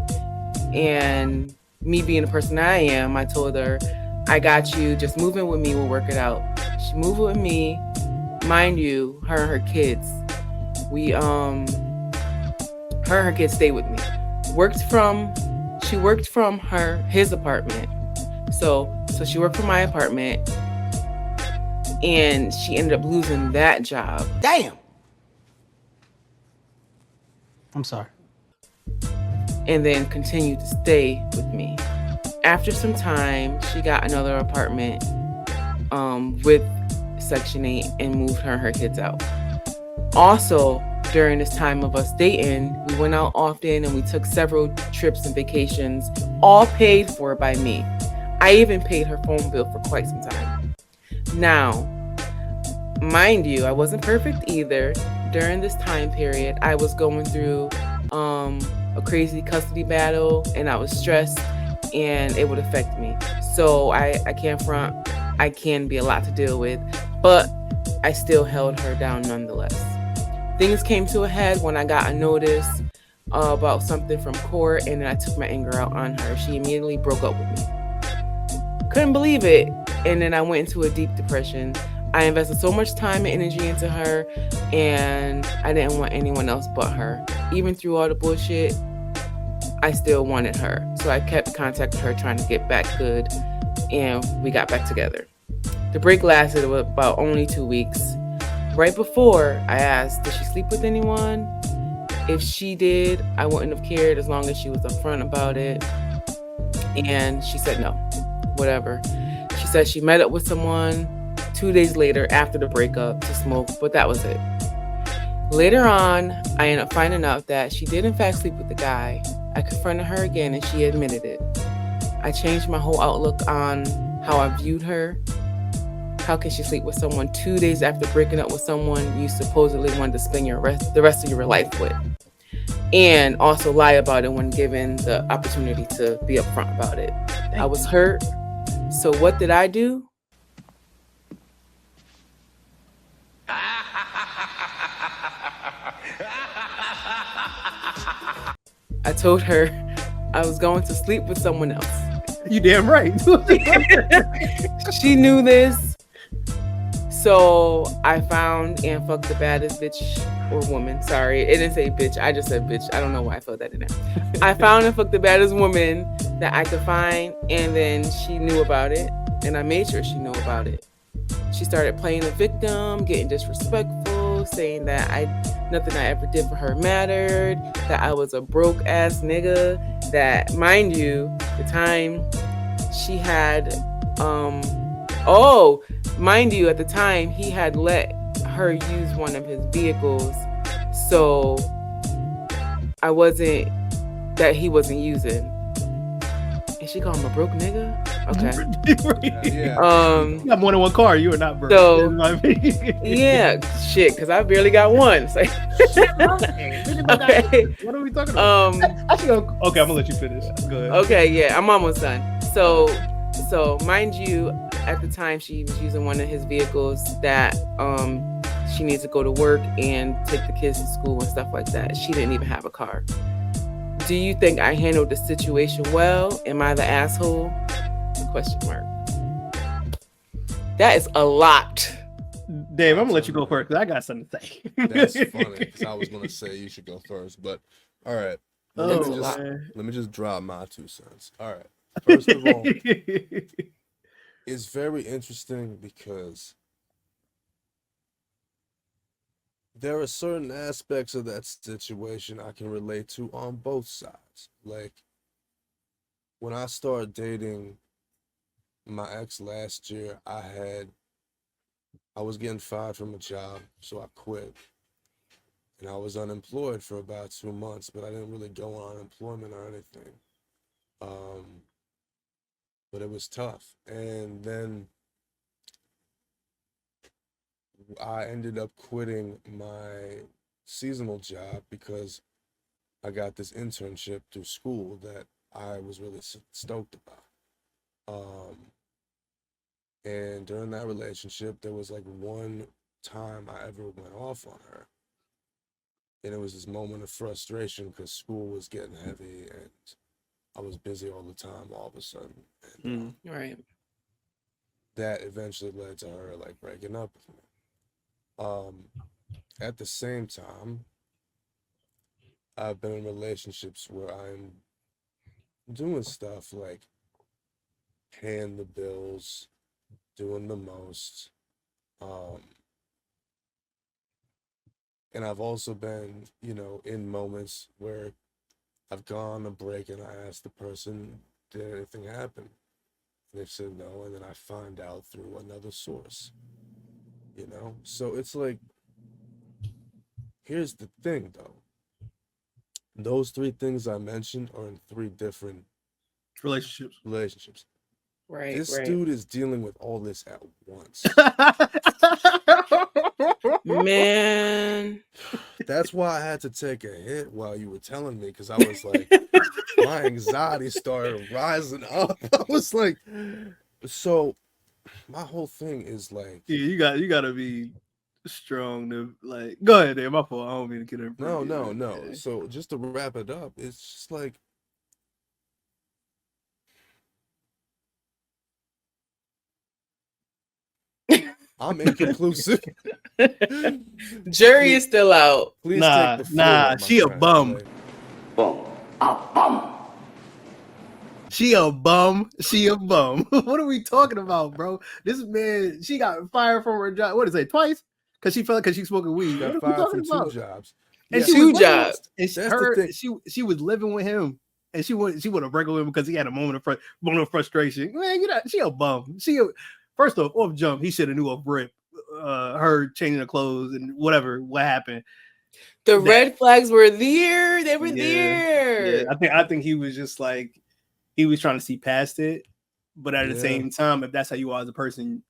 Speaker 4: And me being the person I am, I told her, I got you, just move in with me, we'll work it out. She moved with me. Mind you, her and her kids. Her and her kids stayed with me. She worked from his apartment. So she worked from my apartment. And she ended up losing that job.
Speaker 11: Damn. I'm sorry.
Speaker 4: And then continued to stay with me. After some time, she got another apartment with Section 8 and moved her and her kids out. Also, during this time of us dating, we went out often and we took several trips and vacations, all paid for by me. I even paid her phone bill for quite some time. Now, mind you, I wasn't perfect either. During this time period, I was going through a crazy custody battle and I was stressed and it would affect me. So I can't front. I can be a lot to deal with, but I still held her down nonetheless. Things came to a head when I got a notice about something from court, and then I took my anger out on her. She immediately broke up with me. Couldn't believe it. And then I went into a deep depression. I invested so much time and energy into her, and I didn't want anyone else but her. Even through all the bullshit, I still wanted her. So I kept contacting her, trying to get back good, and we got back together. The break lasted about only 2 weeks. Right before, I asked, did she sleep with anyone? If she did, I wouldn't have cared as long as she was upfront about it. And she said no, whatever. She said she met up with someone 2 days later after the breakup to smoke, but that was it. Later on, I ended up finding out that she did in fact sleep with the guy. I confronted her again and she admitted it. I changed my whole outlook on how I viewed her. How can she sleep with someone 2 days after breaking up with someone you supposedly wanted to spend the rest of your life with? And also lie about it when given the opportunity to be upfront about it. I was hurt. So what did I do? I told her I was going to sleep with someone else.
Speaker 2: You damn right.
Speaker 4: She knew this. So I found and fucked the baddest bitch or woman. Sorry, it didn't say bitch. I just said bitch. I don't know why I felt that in there. I found and fucked the baddest woman that I could find, and then she knew about it, and I made sure she knew about it. She started playing the victim, getting disrespectful, saying that nothing I ever did for her mattered, that I was a broke ass nigga, that, mind you, the time she had, mind you, at the time he had let her use one of his vehicles, so that he wasn't using. And she called him a broke nigga? Okay.
Speaker 2: Yeah. You got more than one car, you are not broke.
Speaker 4: So, yeah, shit, because I barely got one. It's like, okay.
Speaker 2: What are we talking about? Okay, I'm gonna let you finish. Go ahead.
Speaker 4: Okay, yeah, I'm almost done. So mind you, at the time she was using one of his vehicles that she needs to go to work and take the kids to school and stuff like that. She didn't even have a car. Do you think I handled the situation well? Am I the asshole? Question mark. That is a lot.
Speaker 2: Dave, I'm gonna let you go first because I got something to say.
Speaker 3: That's funny because I was gonna say you should go first, but all right. Let me just drop my 2 cents. All right. First of all, it's very interesting because there are certain aspects of that situation I can relate to on both sides. Like when I started dating my ex last year, I was getting fired from a job, so I quit. And I was unemployed for about 2 months, but I didn't really go on unemployment or anything. But it was tough. And then I ended up quitting my seasonal job because I got this internship through school that I was really stoked about. And during that relationship, there was like one time I ever went off on her. And it was this moment of frustration because school was getting heavy and I was busy all the time all of a sudden. And,
Speaker 4: right.
Speaker 3: That eventually led to her like breaking up with me. At the same time, I've been in relationships where I'm doing stuff like paying the bills, doing the most. And I've also been, in moments where I've gone a break and I asked the person, did anything happen? And they've said no, and then I find out through another source, So it's like, here's the thing though. Those 3 things I mentioned are in 3 different relationships.
Speaker 4: Right.
Speaker 3: This dude is dealing with all this at once.
Speaker 4: Man.
Speaker 3: That's why I had to take a hit while you were telling me, because I was like, my anxiety started rising up. I was like, so my whole thing is like,
Speaker 2: yeah, you gotta be strong to like. Go ahead, Dave. My fault. I don't mean to get it.
Speaker 3: No. So just to wrap it up, it's just like, I'm inconclusive.
Speaker 4: Jury is still out.
Speaker 3: Please take the floor,
Speaker 2: she a bum.
Speaker 3: Like,
Speaker 1: Boom. A bum.
Speaker 2: She a bum. She a bum. What are we talking about, bro? This man, she got fired from her job. What is it? Twice? Because she felt like she's smoking weed.
Speaker 3: Got
Speaker 2: What are we
Speaker 3: fired
Speaker 2: talking
Speaker 3: from
Speaker 2: about?
Speaker 3: 2 jobs.
Speaker 2: And
Speaker 3: Yeah,
Speaker 2: she
Speaker 4: Two
Speaker 2: was living
Speaker 4: jobs.
Speaker 2: with, and
Speaker 3: That's the thing.
Speaker 2: she was living with him, and she would have broken with him because he had a moment of frustration. Man, she a bum. First off jump, he should have knew off rip. Her changing the clothes and what happened.
Speaker 4: The red flags were there. They were there.
Speaker 2: Yeah, I think he was just like he was trying to see past it, but at the same time, if that's how you are as a person,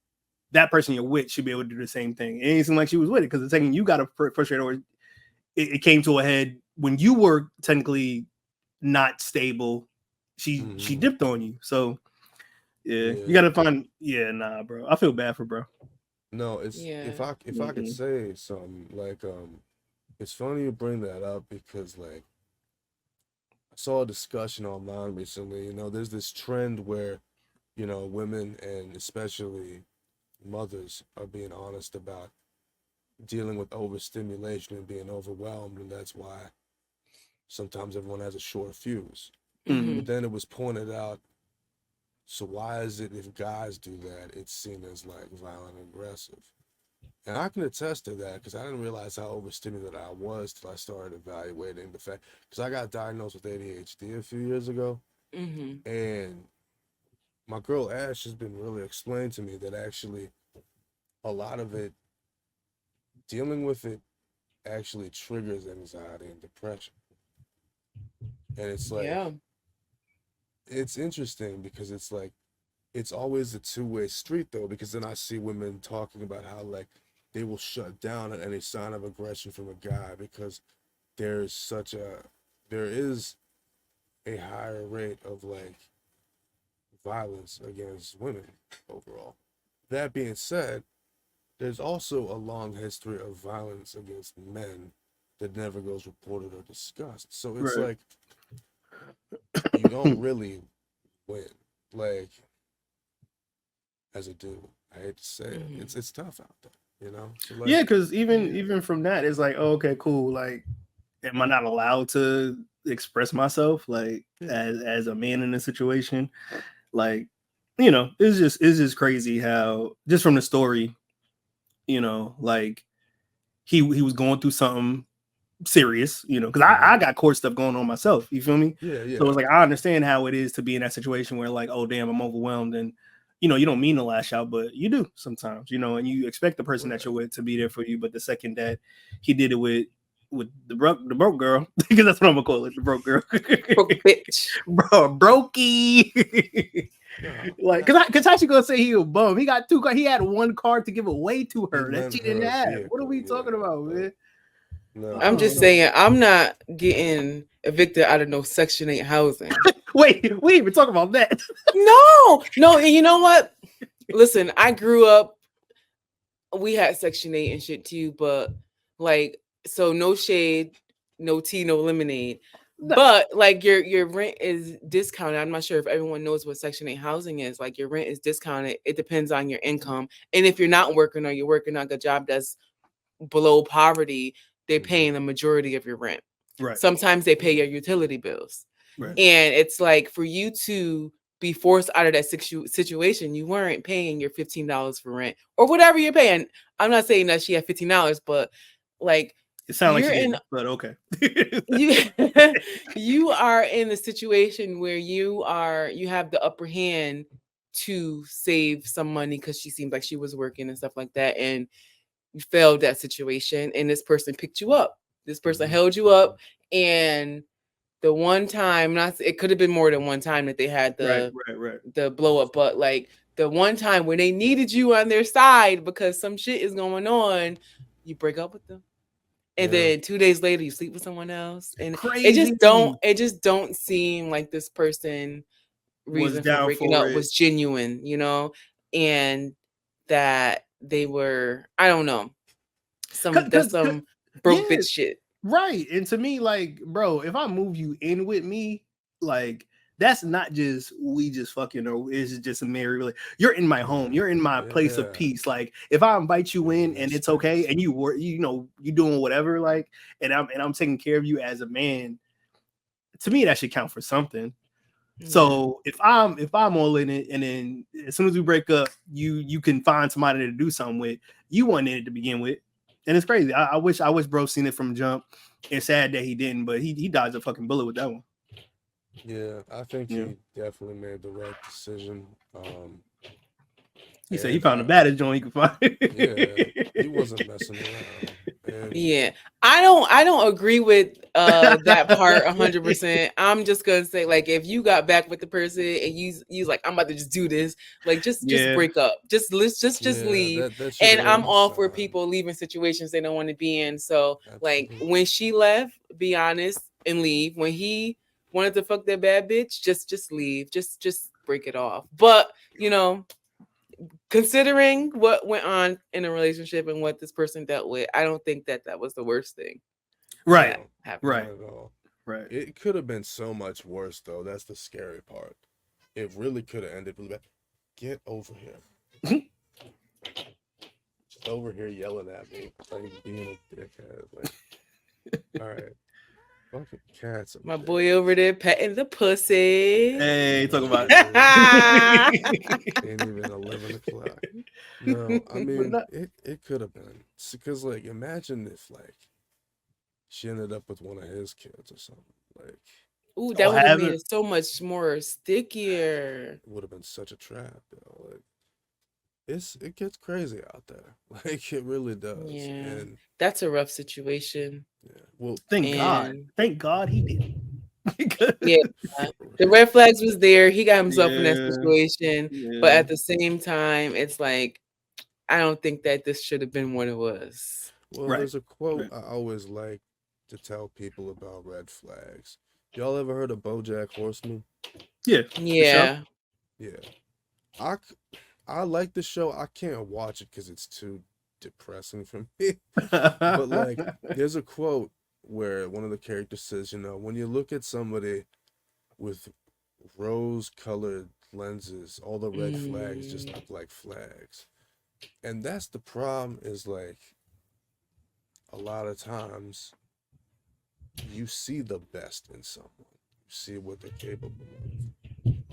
Speaker 2: that person you're with should be able to do the same thing. It ain't seem like she was with it because the second you got to frustrate or it came to a head when you were technically not stable. She dipped on you, so you got to find. Yeah, nah, bro. I feel bad for bro.
Speaker 3: No, it's if I could say something like it's funny you bring that up because like I saw a discussion online recently. You know, there's this trend where women and especially mothers are being honest about dealing with overstimulation and being overwhelmed, and that's why sometimes everyone has a short fuse. But then it was pointed out, so why is it if guys do that, it's seen as like violent and aggressive? And I can attest to that because I didn't realize how overstimulated I was till I started evaluating the fact, because I got diagnosed with ADHD a few years ago, and my girl Ash has been really explaining to me that actually a lot of it, dealing with it actually triggers anxiety and depression. And it's like, it's interesting because it's like, it's always a two-way street though, because then I see women talking about how like they will shut down at any sign of aggression from a guy because there is a higher rate of like violence against women overall. That being said, there's also a long history of violence against men that never goes reported or discussed. So it's like you don't really win, like as a dude. I hate to say it, it's tough out there, So like,
Speaker 2: because even from that, it's like, oh, okay, cool. Like, am I not allowed to express myself like as a man in a situation? Like, it's just crazy how just from the story, like he was going through something serious, because I got court stuff going on myself. You feel me?
Speaker 3: Yeah.
Speaker 2: So it's like I understand how it is to be in that situation where like, oh damn, I'm overwhelmed, and you don't mean to lash out, but you do sometimes, and you expect the person that you're with to be there for you. But the second that he did it with the broke girl, because that's what I'm gonna call it, the broke girl,
Speaker 4: Broke bitch,
Speaker 2: bro, brokey. Like, cause how she gonna say he a bum? He got 2 cards. He had 1 card to give away to her that she didn't have. What are we talking about, man?
Speaker 3: No,
Speaker 4: I'm just saying, I'm not getting evicted out of no Section 8 housing.
Speaker 2: Wait, we didn't even talk about that.
Speaker 4: No, and you know what? Listen, I grew up, we had Section 8 and shit too, but like, so no shade, no tea, no lemonade. No. But like your rent is discounted. I'm not sure if everyone knows what Section 8 housing is. Like your rent is discounted. It depends on your income. And if you're not working or you're working on a job that's below poverty, they're paying the majority of your rent.
Speaker 2: Right.
Speaker 4: Sometimes they pay your utility bills.
Speaker 2: Right.
Speaker 4: And it's like for you to be forced out of that situation, you weren't paying your $15 for rent or whatever you're paying. I'm not saying that she had $15, but like
Speaker 2: it sounds like she didn't, but okay.
Speaker 4: you are in a situation where you have the upper hand to save some money because she seemed like she was working and stuff like that, and you failed that situation, and this person picked you up. This person held you up, and the one time, it could have been more than one time that they had the blow up, but like the one time when they needed you on their side because some shit is going on, you break up with them. And then 2 days later, you sleep with someone else, and it just don't seem like this person reason for breaking up was genuine, and that they were, I don't know, some broke bitch shit,
Speaker 2: right? And to me, like, bro, if I move you in with me, like, that's not just we just fucking, or it's just a merry. You're in my home. You're in my place of peace. Like, if I invite you in and it's okay, and you work, you doing whatever, like, and I'm taking care of you as a man. To me, that should count for something. So if I'm all in it, and then as soon as we break up, you can find somebody to do something with. You weren't in it to begin with, and it's crazy. I wish bro seen it from jump. It's sad that he didn't, but he dodged a fucking bullet with that one.
Speaker 3: Yeah, I think he definitely made the right decision.
Speaker 2: He said he found the baddest joint he could find.
Speaker 3: Yeah, he wasn't messing around. And
Speaker 4: yeah, I don't agree with that part 100%. I'm just gonna say, like, if you got back with the person and you like, I'm about to just do this, like, just break up, just leave. And I'm all for people leaving situations they don't want to be in. So like, when she left, be honest and leave. When he wanted to fuck that bad bitch, just leave, just break it off. But considering what went on in a relationship and what this person dealt with, I don't think that was the worst thing.
Speaker 2: Right.
Speaker 3: Right. Not at all. Right. It could have been so much worse, though. That's the scary part. It really could have ended really bad. Get over here. Just over here yelling at me, like being a dickhead. Like, all right. Fucking cats.
Speaker 4: My boy over there petting the pussy.
Speaker 2: Hey, talk about
Speaker 3: it. Ain't even 11 o'clock. No, I mean, it could have been. Because, like, imagine if, like, she ended up with one of his kids or something. Like,
Speaker 4: ooh, that would have made it so much more stickier.
Speaker 3: It would have been such a trap, yo. Like, it gets crazy out there. Like, it really does.
Speaker 4: Yeah,
Speaker 3: and
Speaker 4: that's a rough situation.
Speaker 3: Yeah. Well,
Speaker 2: thank God he did.
Speaker 4: Yeah, the red flags was there. He got himself in that situation, but at the same time, it's like, I don't think that this should have been what it was.
Speaker 3: Well, there's a quote I always like to tell people about red flags. Y'all ever heard of BoJack Horseman?
Speaker 2: Yeah.
Speaker 4: Yeah.
Speaker 3: Yeah. I like the show. I can't watch it because it's too depressing for me. But like, there's a quote where one of the characters says, when you look at somebody with rose-colored lenses, all the red flags just look like flags. And that's the problem, is like, a lot of times you see the best in someone. You see what they're capable of.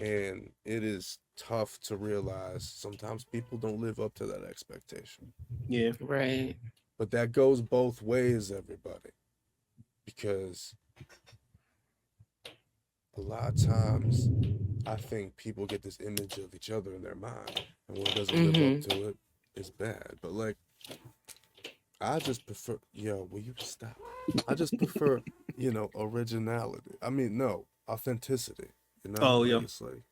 Speaker 3: And it is tough to realize sometimes people don't live up to that expectation.
Speaker 2: Yeah.
Speaker 4: Right.
Speaker 3: But that goes both ways, everybody. Because a lot of times I think people get this image of each other in their mind, and when it doesn't live up to it, it's bad. But like, I just prefer, will you stop? I just prefer, originality. I mean, no, authenticity.
Speaker 2: Oh, yeah.
Speaker 3: It's like,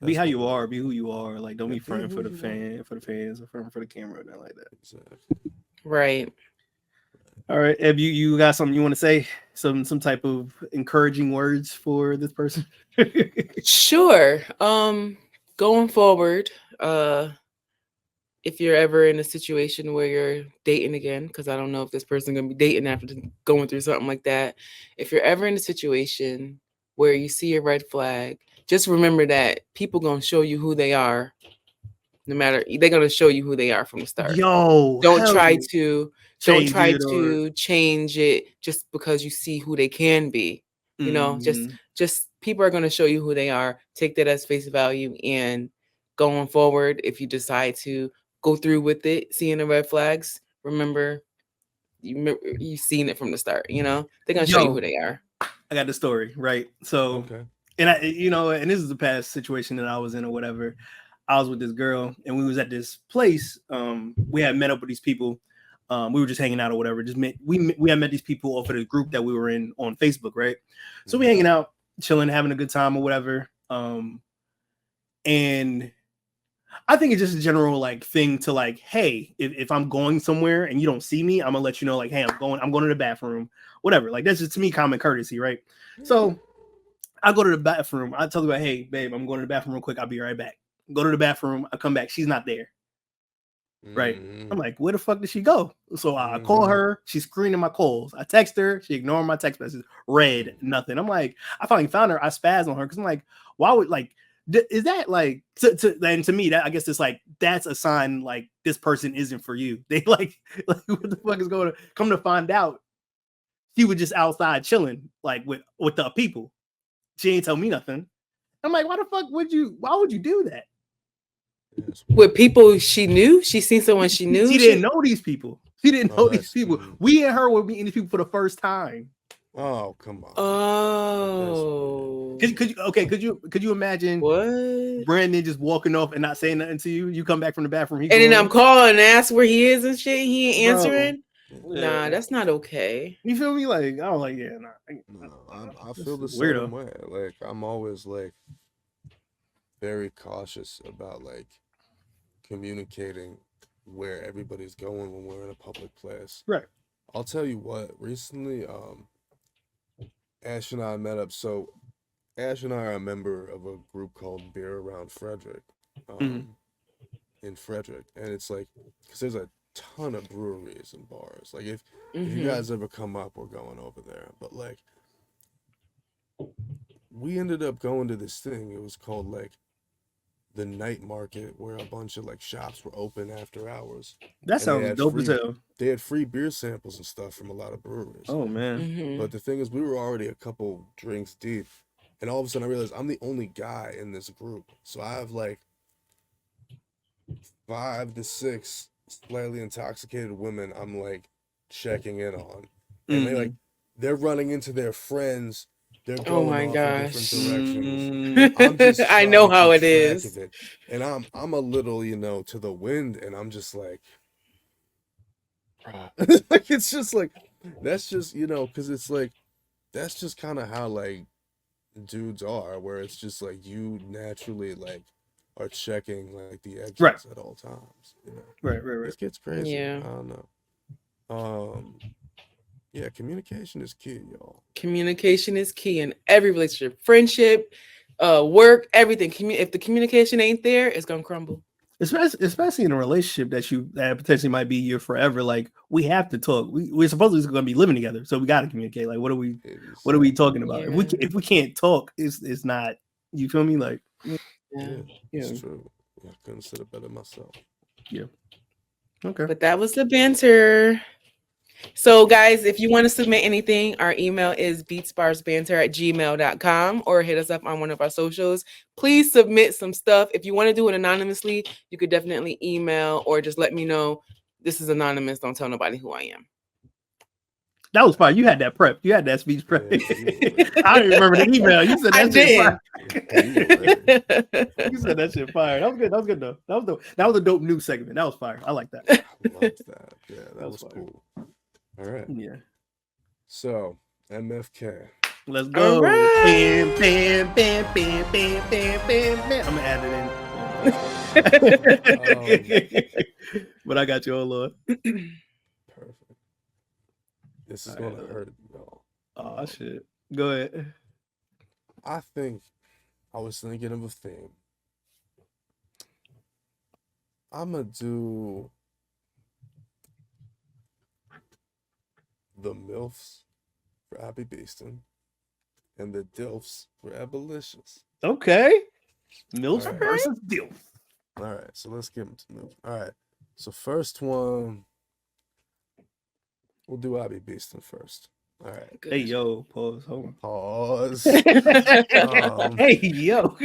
Speaker 2: be how you are, be who you are. Like, don't be fronting for the fans, or fronting for the camera, or nothing like that.
Speaker 3: Exactly.
Speaker 4: Right.
Speaker 2: All right, Eb, you got something you want to say? Some type of encouraging words for this person?
Speaker 4: Sure. Going forward, if you're ever in a situation where you're dating again, because I don't know if this person gonna be dating after going through something like that. If you're ever in a situation where you see a red flag, just remember that people gonna show you who they are. No matter, they're gonna show you who they are from the start. Don't try to change it just because you see who they can be. Just people are gonna show you who they are. Take that as face value, and going forward, if you decide to go through with it, seeing the red flags, remember you've seen it from the start. They're gonna show you who they are.
Speaker 2: I got the story, right? So, and and this is the past situation that I was in or whatever. I was with this girl, and we was at this place. We had met up with these people. We were just hanging out or whatever. We had met these people off of the group that we were in on Facebook, right? So we hanging out, chilling, having a good time or whatever. And I think it's just a general like thing to like, hey, if I'm going somewhere and you don't see me, I'm gonna let you know, like, hey, I'm going to the bathroom, whatever. Like, that's just, to me, common courtesy, right? So I go to the bathroom. I tell her, hey, babe, I'm going to the bathroom real quick. I'll be right back. Go to the bathroom. I come back. She's not there. Right. I'm like, where the fuck did she go? So I call her. She's screening my calls. I text her. She ignored my text messages. Read nothing. I'm like, I finally found her. I spazzed on her because I'm like, why would, like, is that like to me, that I guess it's like, that's a sign like this person isn't for you. They like what the fuck is going to come to find out? She was just outside chilling like with the people. She ain't tell me nothing. I'm like, why the fuck would you? Why would you do that?
Speaker 4: With people she knew, she seen someone she knew.
Speaker 2: She didn't know these people. She didn't know these people.
Speaker 3: Mm.
Speaker 2: We and her were meeting these people for the first time.
Speaker 3: Oh, come on.
Speaker 4: Oh.
Speaker 2: Could you imagine
Speaker 4: what?
Speaker 2: Brandon just walking off and not saying nothing to you? You come back from the bathroom,
Speaker 4: And then I'm calling and ask where he is and shit. He ain't answering.
Speaker 2: Yeah.
Speaker 4: Nah, that's not okay.
Speaker 2: You feel me? Like, I was like, yeah, nah.
Speaker 3: I feel the
Speaker 2: weirdo.
Speaker 3: same way. Like, I'm always like very cautious about like communicating where everybody's going when we're in a public place.
Speaker 2: Right.
Speaker 3: I'll tell you what, recently, Ash and I met up. So Ash and I are a member of a group called Beer Around Frederick, in Frederick. And it's like, because there's a ton of breweries and bars. Like, if you guys ever come up, we're going over there. But like, we ended up going to this thing. It was called like the night market, where a bunch of like shops were open after hours.
Speaker 2: That sounds dope as hell.
Speaker 3: They had free beer samples and stuff from a lot of breweries.
Speaker 2: Oh man.
Speaker 3: But the thing is, we were already a couple drinks deep, and all of a sudden I realized I'm the only guy in this group. So I have like 5 to 6 slightly intoxicated women I'm like checking in on. And they're running into their friends. They're going off in different directions. I'm just
Speaker 4: I know
Speaker 3: trying to
Speaker 4: how
Speaker 3: keep
Speaker 4: it
Speaker 3: track
Speaker 4: is.
Speaker 3: of it. And I'm a little, to the wind, and I'm just like, like, it's just like, that's just, because it's like, that's just kind of how like dudes are, where it's just like you naturally like are checking like the exits at all times.
Speaker 2: Right.
Speaker 3: This gets crazy.
Speaker 4: Yeah.
Speaker 3: I don't know. Yeah, communication is key, y'all.
Speaker 4: Communication is key in every relationship, friendship, work, everything. If the communication ain't there, it's gonna crumble.
Speaker 2: Especially in a relationship that potentially might be your forever. Like, we have to talk. We're supposedly going to be living together, so we got to communicate. Like, what are we talking about?
Speaker 4: Yeah.
Speaker 2: If we can't talk, it's not. You feel me? Like,
Speaker 3: It's true. I couldn't have said it better myself.
Speaker 2: Yeah. Okay.
Speaker 4: But that was the banter. So, guys, if you want to submit anything, our email is beatsbarsbanter@gmail.com, or hit us up on one of our socials. Please submit some stuff. If you want to do it anonymously, you could definitely email or just let me know this is anonymous. Don't tell nobody who I am.
Speaker 2: That was fine. You had that prep. You had that speech prep. I don't even remember the email. You said that shit fire. You said that shit fire. That was good. That was good though. That was a dope news segment. That was fire. I like that.
Speaker 3: I loved that. Yeah, that was cool. All right.
Speaker 2: Yeah.
Speaker 3: So, MFK.
Speaker 2: Let's go.
Speaker 4: All right.
Speaker 2: Bam, bam, bam, bam, bam, bam, bam, bam. I'm gonna add it in. But I got you all, Lord.
Speaker 3: Perfect. This is gonna hurt, y'all.
Speaker 2: Oh shit. Go ahead.
Speaker 3: I was thinking of a theme. I'm gonna do the MILFs for Abby Beeston and the DILFs for Ebbaliciousz.
Speaker 2: Okay. MILFs
Speaker 3: All right.
Speaker 2: versus DILFs.
Speaker 3: All right, so let's get into MILF. All right, so first one, we'll do Abby Beeston first. All right.
Speaker 2: Hey yo, pause. Hold on.
Speaker 3: Pause.
Speaker 2: Hey yo.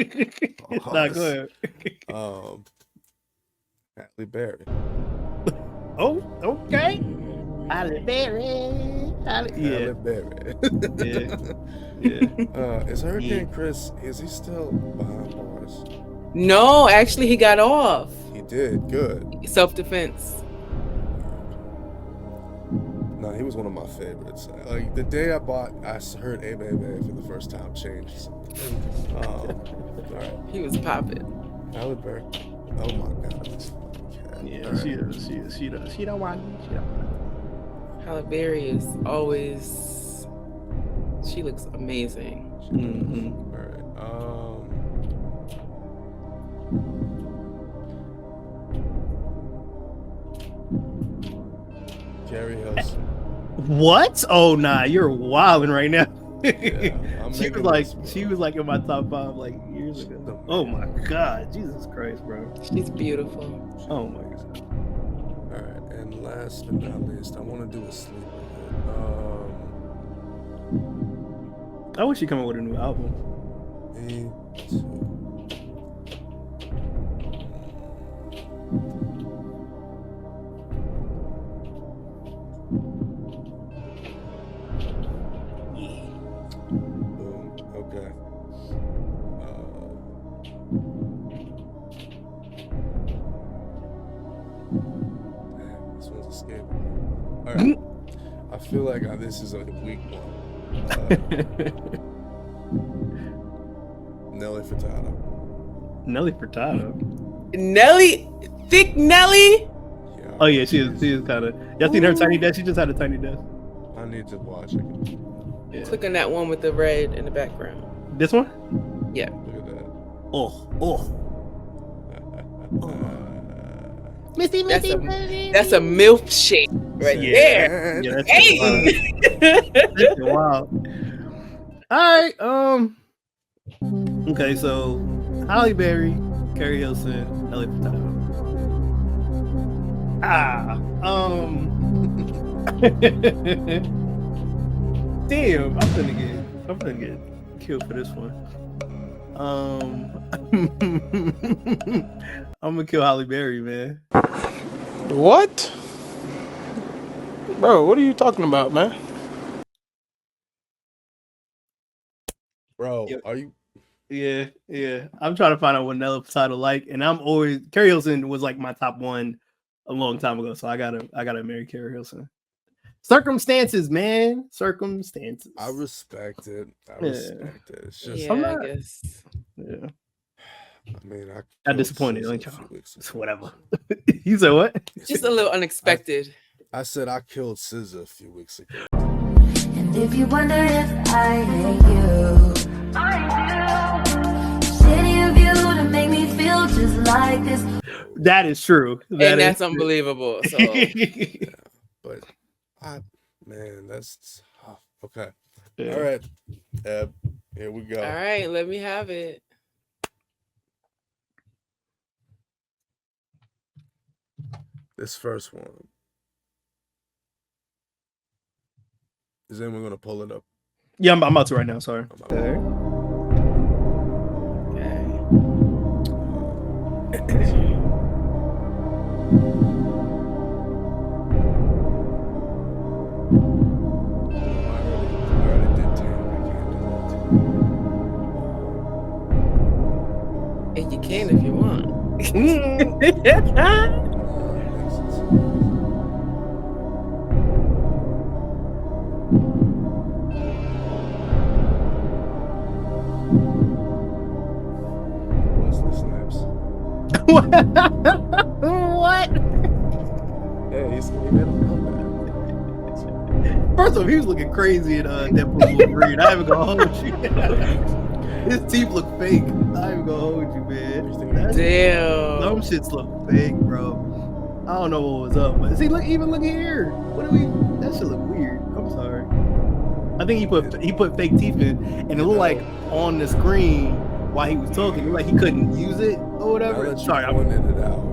Speaker 2: Nah, go ahead.
Speaker 3: Halle Berry.
Speaker 2: Oh, okay. Halle Berry.
Speaker 3: Halle Berry.
Speaker 2: Yeah.
Speaker 3: Is Hurricane Chris, is he still behind bars?
Speaker 4: No, actually, he got off.
Speaker 3: He did. Good.
Speaker 4: Self-defense.
Speaker 3: No, he was one of my favorites. Like, the day I heard A Baby for the first time changed something. All right.
Speaker 4: He was popping.
Speaker 3: Halle Berry. Oh my God. This fucking cat.
Speaker 2: Yeah,
Speaker 3: All
Speaker 2: she
Speaker 3: right.
Speaker 2: don't want.
Speaker 4: Halle Berry is always. She looks amazing.
Speaker 2: Mm-hmm.
Speaker 3: All right. Carrie Hilson.
Speaker 2: What? Oh nah, you're wilding right now.
Speaker 3: Yeah, I'm
Speaker 2: she
Speaker 3: making
Speaker 2: was
Speaker 3: this,
Speaker 2: like in my top 5 like years ago. Oh my God, Jesus Christ, bro.
Speaker 4: She's beautiful.
Speaker 2: Oh my God.
Speaker 3: All right, and last but not least, I want to do a sleeper hit.
Speaker 2: I wish she'd come out with a new album.
Speaker 3: Me too. escaping me. All right. I feel like this is a weak one. Nelly Furtado.
Speaker 2: Nelly Furtado.
Speaker 4: Nelly, thick Nelly.
Speaker 2: Yeah, oh yeah, she is kind of. Y'all seen her tiny desk? She just had a tiny desk.
Speaker 3: I need to watch it.
Speaker 4: Yeah. Click on that one with the red in the background.
Speaker 2: This one?
Speaker 4: Yeah.
Speaker 3: Look at that.
Speaker 2: Oh.
Speaker 4: Missy, that's a MILF shape right there.
Speaker 2: Yeah, that's
Speaker 4: hey.
Speaker 2: Wow. All right. Okay, so Halle Berry, Carrie Hilson, Nelly Furtado. Damn, I'm gonna get killed for this one. I'm gonna kill Halle Berry, man.
Speaker 11: What? Bro, what are you talking about, man?
Speaker 3: Bro, are you?
Speaker 2: Yeah. I'm trying to find out what Nelly Furtado like, and I'm always Carrie Hilson was like my top one a long time ago, so I gotta marry Carrie Hilson. Circumstances, man. Circumstances.
Speaker 3: I respect it. It's just
Speaker 4: I guess.
Speaker 2: Yeah.
Speaker 3: I mean,
Speaker 2: I disappointed, ain't y'all? It's whatever. You said what?
Speaker 4: Just a little unexpected.
Speaker 3: I said I killed SZA a few weeks ago.
Speaker 12: And if you wonder if I hate you, I do. Shitty of you to make me feel just like this.
Speaker 2: That is true.
Speaker 4: That's unbelievable. So.
Speaker 3: Yeah, but that's tough. Okay. Yeah. All right. Here we go.
Speaker 4: All right, let me have it.
Speaker 3: This first one. Is anyone gonna pull it up?
Speaker 2: Yeah, I'm about to right now. Sorry.
Speaker 4: Okay. And you can if you want.
Speaker 2: What?
Speaker 3: Yeah, he made him comeback.
Speaker 2: First off, he was looking crazy in Deadpool Wolverine. I ain't gonna hold you. His teeth look fake. I ain't gonna hold you, man.
Speaker 4: Damn.
Speaker 2: Some shits look fake, bro. I don't know what was up, but see, look here. What do we? That shit look weird. I'm sorry. I think he put fake teeth in, and it looked like on the screen while he was talking, it looked like he couldn't use it or whatever. Sorry, I pointed it out.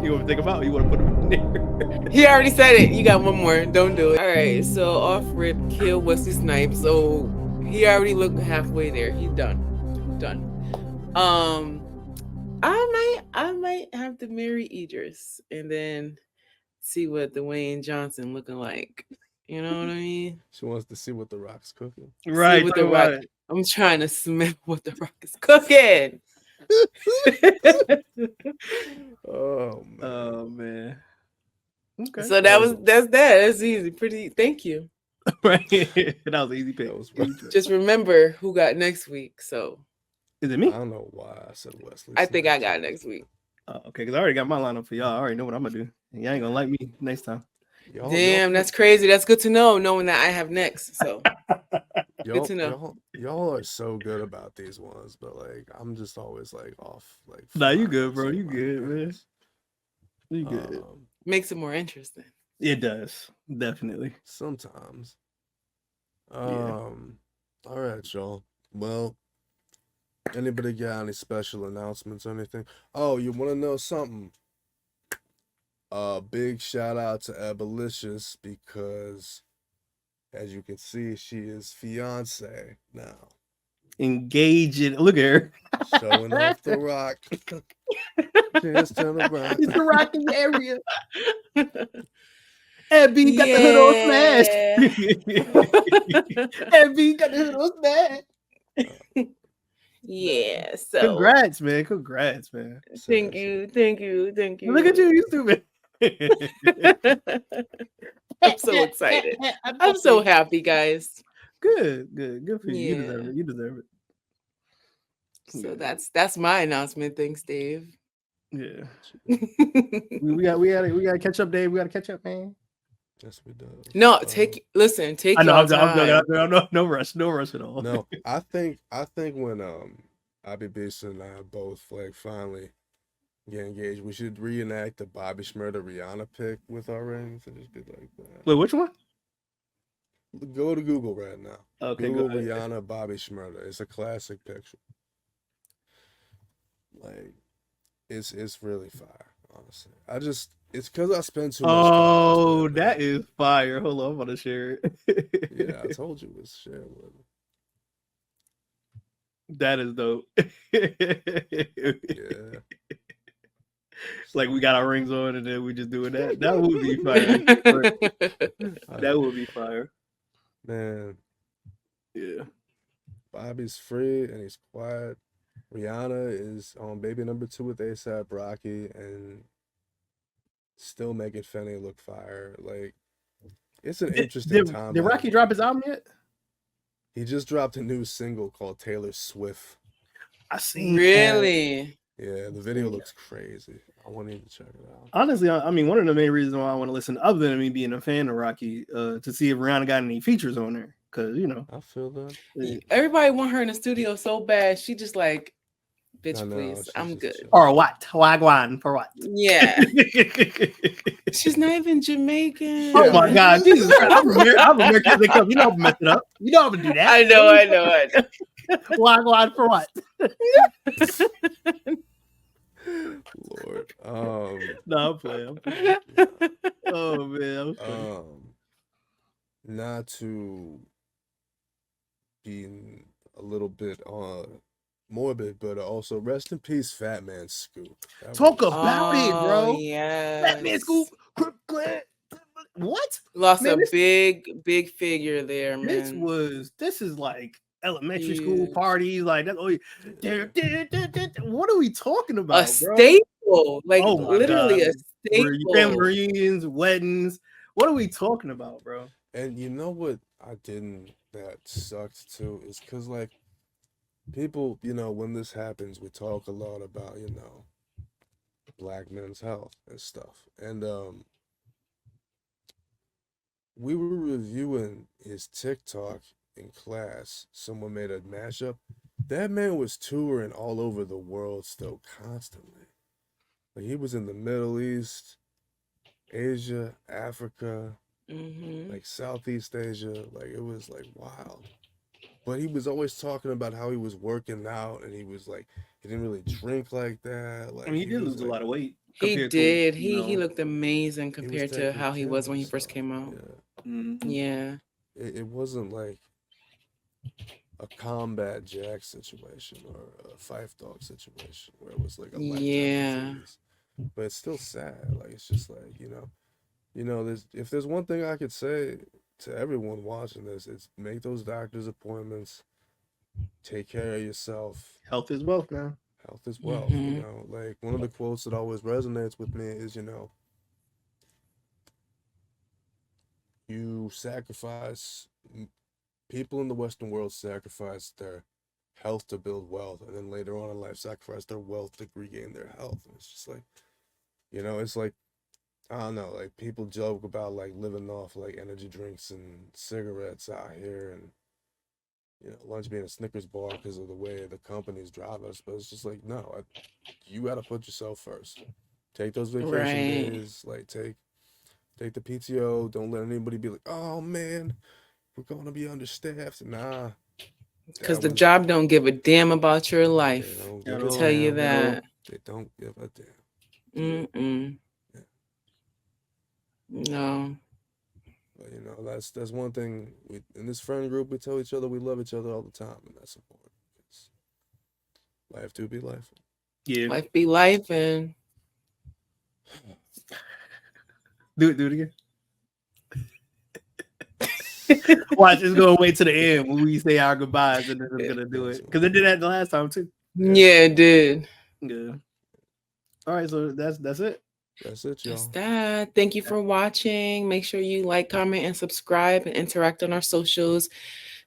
Speaker 2: You want to think about it? You want to put him in there?
Speaker 4: He already said it. You got one more. Don't do it. All right. So off rip, kill Wesley Snipes. So he already looked halfway there. He's done. I might have to marry Idris and then see what Dwayne Johnson looking like. You know what I mean?
Speaker 3: She wants to see what The Rock's cooking.
Speaker 2: Right.
Speaker 4: What the Rock. I'm trying to smell what The Rock is cooking.
Speaker 3: Oh
Speaker 2: man. Okay.
Speaker 4: So that's easy. Pretty. Thank you.
Speaker 2: Right. That was an easy pick.
Speaker 4: Just remember who got next week. So.
Speaker 2: Is it me?
Speaker 3: I don't know why I said Wesley.
Speaker 4: I think I got next week.
Speaker 2: Okay, because I already got my lineup for y'all. I already know what I'm gonna do. And y'all ain't gonna like me next time.
Speaker 4: Damn, that's crazy. That's good to know, knowing that I have next. So good to know.
Speaker 3: Y'all are so good about these ones, but like I'm just always like off. Like,
Speaker 2: nah, you good, bro. You good, man. You good.
Speaker 4: Makes it more interesting.
Speaker 2: It does, definitely.
Speaker 3: Sometimes. All right, y'all. Well, anybody got any special announcements or anything? Oh, you want to know something? Big shout out to Ebbaliciousz because, as you can see, she is fiance now.
Speaker 2: Engaging. Look at her.
Speaker 3: Showing off the rock. Just turn around.
Speaker 2: It's the rocking area. Ebby got the hood on smash. Ebby got the hood on smash.
Speaker 4: Yeah. So
Speaker 2: Congrats, man. Congrats, man.
Speaker 4: thank you. Thank you. Thank you.
Speaker 2: Look at you stupid.
Speaker 4: I'm so excited. I'm so happy, guys.
Speaker 2: Good for you. You
Speaker 4: Yeah.
Speaker 2: deserve it. You deserve it.
Speaker 4: So that's my announcement. Thanks, Dave.
Speaker 2: Yeah. we gotta catch up, Dave. We gotta catch up, man.
Speaker 3: Yes, we do.
Speaker 4: No, take
Speaker 2: I know.
Speaker 4: your
Speaker 2: I'm
Speaker 4: time.
Speaker 2: no rush at all.
Speaker 3: No, I think when IBBC and I both like finally get engaged, we should reenact the Bobby Shmurda Rihanna pic with our rings and just be like that.
Speaker 2: Wait, which one?
Speaker 3: Go to Google right now.
Speaker 2: Okay,
Speaker 3: Google
Speaker 2: go ahead.
Speaker 3: Rihanna Bobby Shmurda. It's a classic picture. Like, it's really fire, honestly. It's because I spend too much time.
Speaker 2: Oh, that is fire. Hold on, I'm gonna share it.
Speaker 3: Yeah, I told you it's shareable.
Speaker 2: That is dope.
Speaker 3: Yeah.
Speaker 2: Like we got our rings on and then we just doing that. That would be fire. That would be fire.
Speaker 3: Man.
Speaker 2: Yeah.
Speaker 3: Bobby's free and he's quiet. Rihanna is on baby number 2 with A$AP Rocky and still making Fenny look fire. Like, it's an interesting time.
Speaker 2: Did Rocky drop his album yet?
Speaker 3: He just dropped a new single called Taylor Swift.
Speaker 2: I seen
Speaker 4: Really?
Speaker 3: Yeah, the video looks crazy. I want you to check it out.
Speaker 2: Honestly, I mean, one of the main reasons why I want to listen, other than me being a fan of Rocky, to see if Rihanna got any features on there. Because, you know.
Speaker 3: I feel that.
Speaker 4: Everybody want her in the studio so bad. She just like, bitch, please. I'm good.
Speaker 2: Or what? Wagwan for what?
Speaker 4: Yeah. She's not even Jamaican.
Speaker 2: Oh my God, Jesus Christ! I'm American. You know I'm mess it up. You know I'm gonna do that.
Speaker 4: I know.
Speaker 2: Wagwan for what?
Speaker 3: Lord.
Speaker 2: No, I'm playing. Oh man.
Speaker 3: Not to be a little bit morbid, but also rest in peace, FATMAN Scoop.
Speaker 2: Talk about it, bro.
Speaker 4: Yeah.
Speaker 2: FATMAN Scoop. CROOKLYN. What?
Speaker 4: Lost a big figure there, man.
Speaker 2: This is like elementary school parties, like that. What are we talking about,
Speaker 4: A
Speaker 2: bro?
Speaker 4: staple, like literally a staple.
Speaker 2: Family reunions, weddings. What are we talking about, bro?
Speaker 3: And you know what that sucked too is because like people, when this happens, we talk a lot about Black men's health and stuff, and we were reviewing his TikTok in class. Someone made a mashup. That man was touring all over the world still constantly. Like he was in the Middle East, Asia, Africa, like Southeast Asia. Like it was like wild. But he was always talking about how he was working out and he was like, he didn't really drink like that. Like
Speaker 2: I mean, he did lose a lot of weight.
Speaker 4: He did. He looked amazing compared to how he was when he first came out. Yeah.
Speaker 3: It wasn't like a Combat Jack situation or a Fife Dog situation where it was like a lifetime disease. But it's still sad. Like it's just like, if there's one thing I could say to everyone watching this, it's make those doctor's appointments, take care of yourself.
Speaker 2: Health is wealth, man.
Speaker 3: Health is wealth. Like one of the quotes that always resonates with me is, you sacrifice, people in the Western world sacrifice their health to build wealth, and then later on in life sacrifice their wealth to regain their health. And it's just like, it's like, I don't know, like people joke about like living off like energy drinks and cigarettes out here and lunch being a Snickers bar because of the way the companies drive us. But it's just like, no, you got to put yourself first. Take those vacation days, like take the PTO. Don't let anybody be like, oh man, we're going to be understaffed. Nah.
Speaker 4: Because the job don't give a damn about your life. I'll tell you that.
Speaker 3: They don't give a damn.
Speaker 4: No.
Speaker 3: But that's one thing in this friend group, we tell each other we love each other all the time, and that's important. Life do be life.
Speaker 2: Yeah.
Speaker 4: Life be life, and
Speaker 2: do it again. Watch, it's gonna wait to the end when we say our goodbyes, and then it's gonna do it because it did that the last time too.
Speaker 4: Yeah, it did.
Speaker 2: Good. All right, so that's it.
Speaker 3: That's it, y'all.
Speaker 4: That's that. Thank you for watching. Make sure you like, comment, and subscribe, and interact on our socials.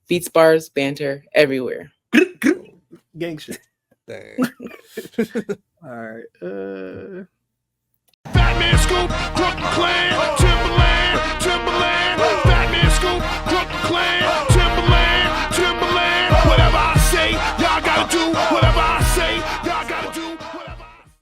Speaker 4: Beats, bars, banter, everywhere.
Speaker 2: Gang shit.
Speaker 3: Dang.
Speaker 2: All right.
Speaker 8: Fatman Scoop, Crooklyn, Timberland,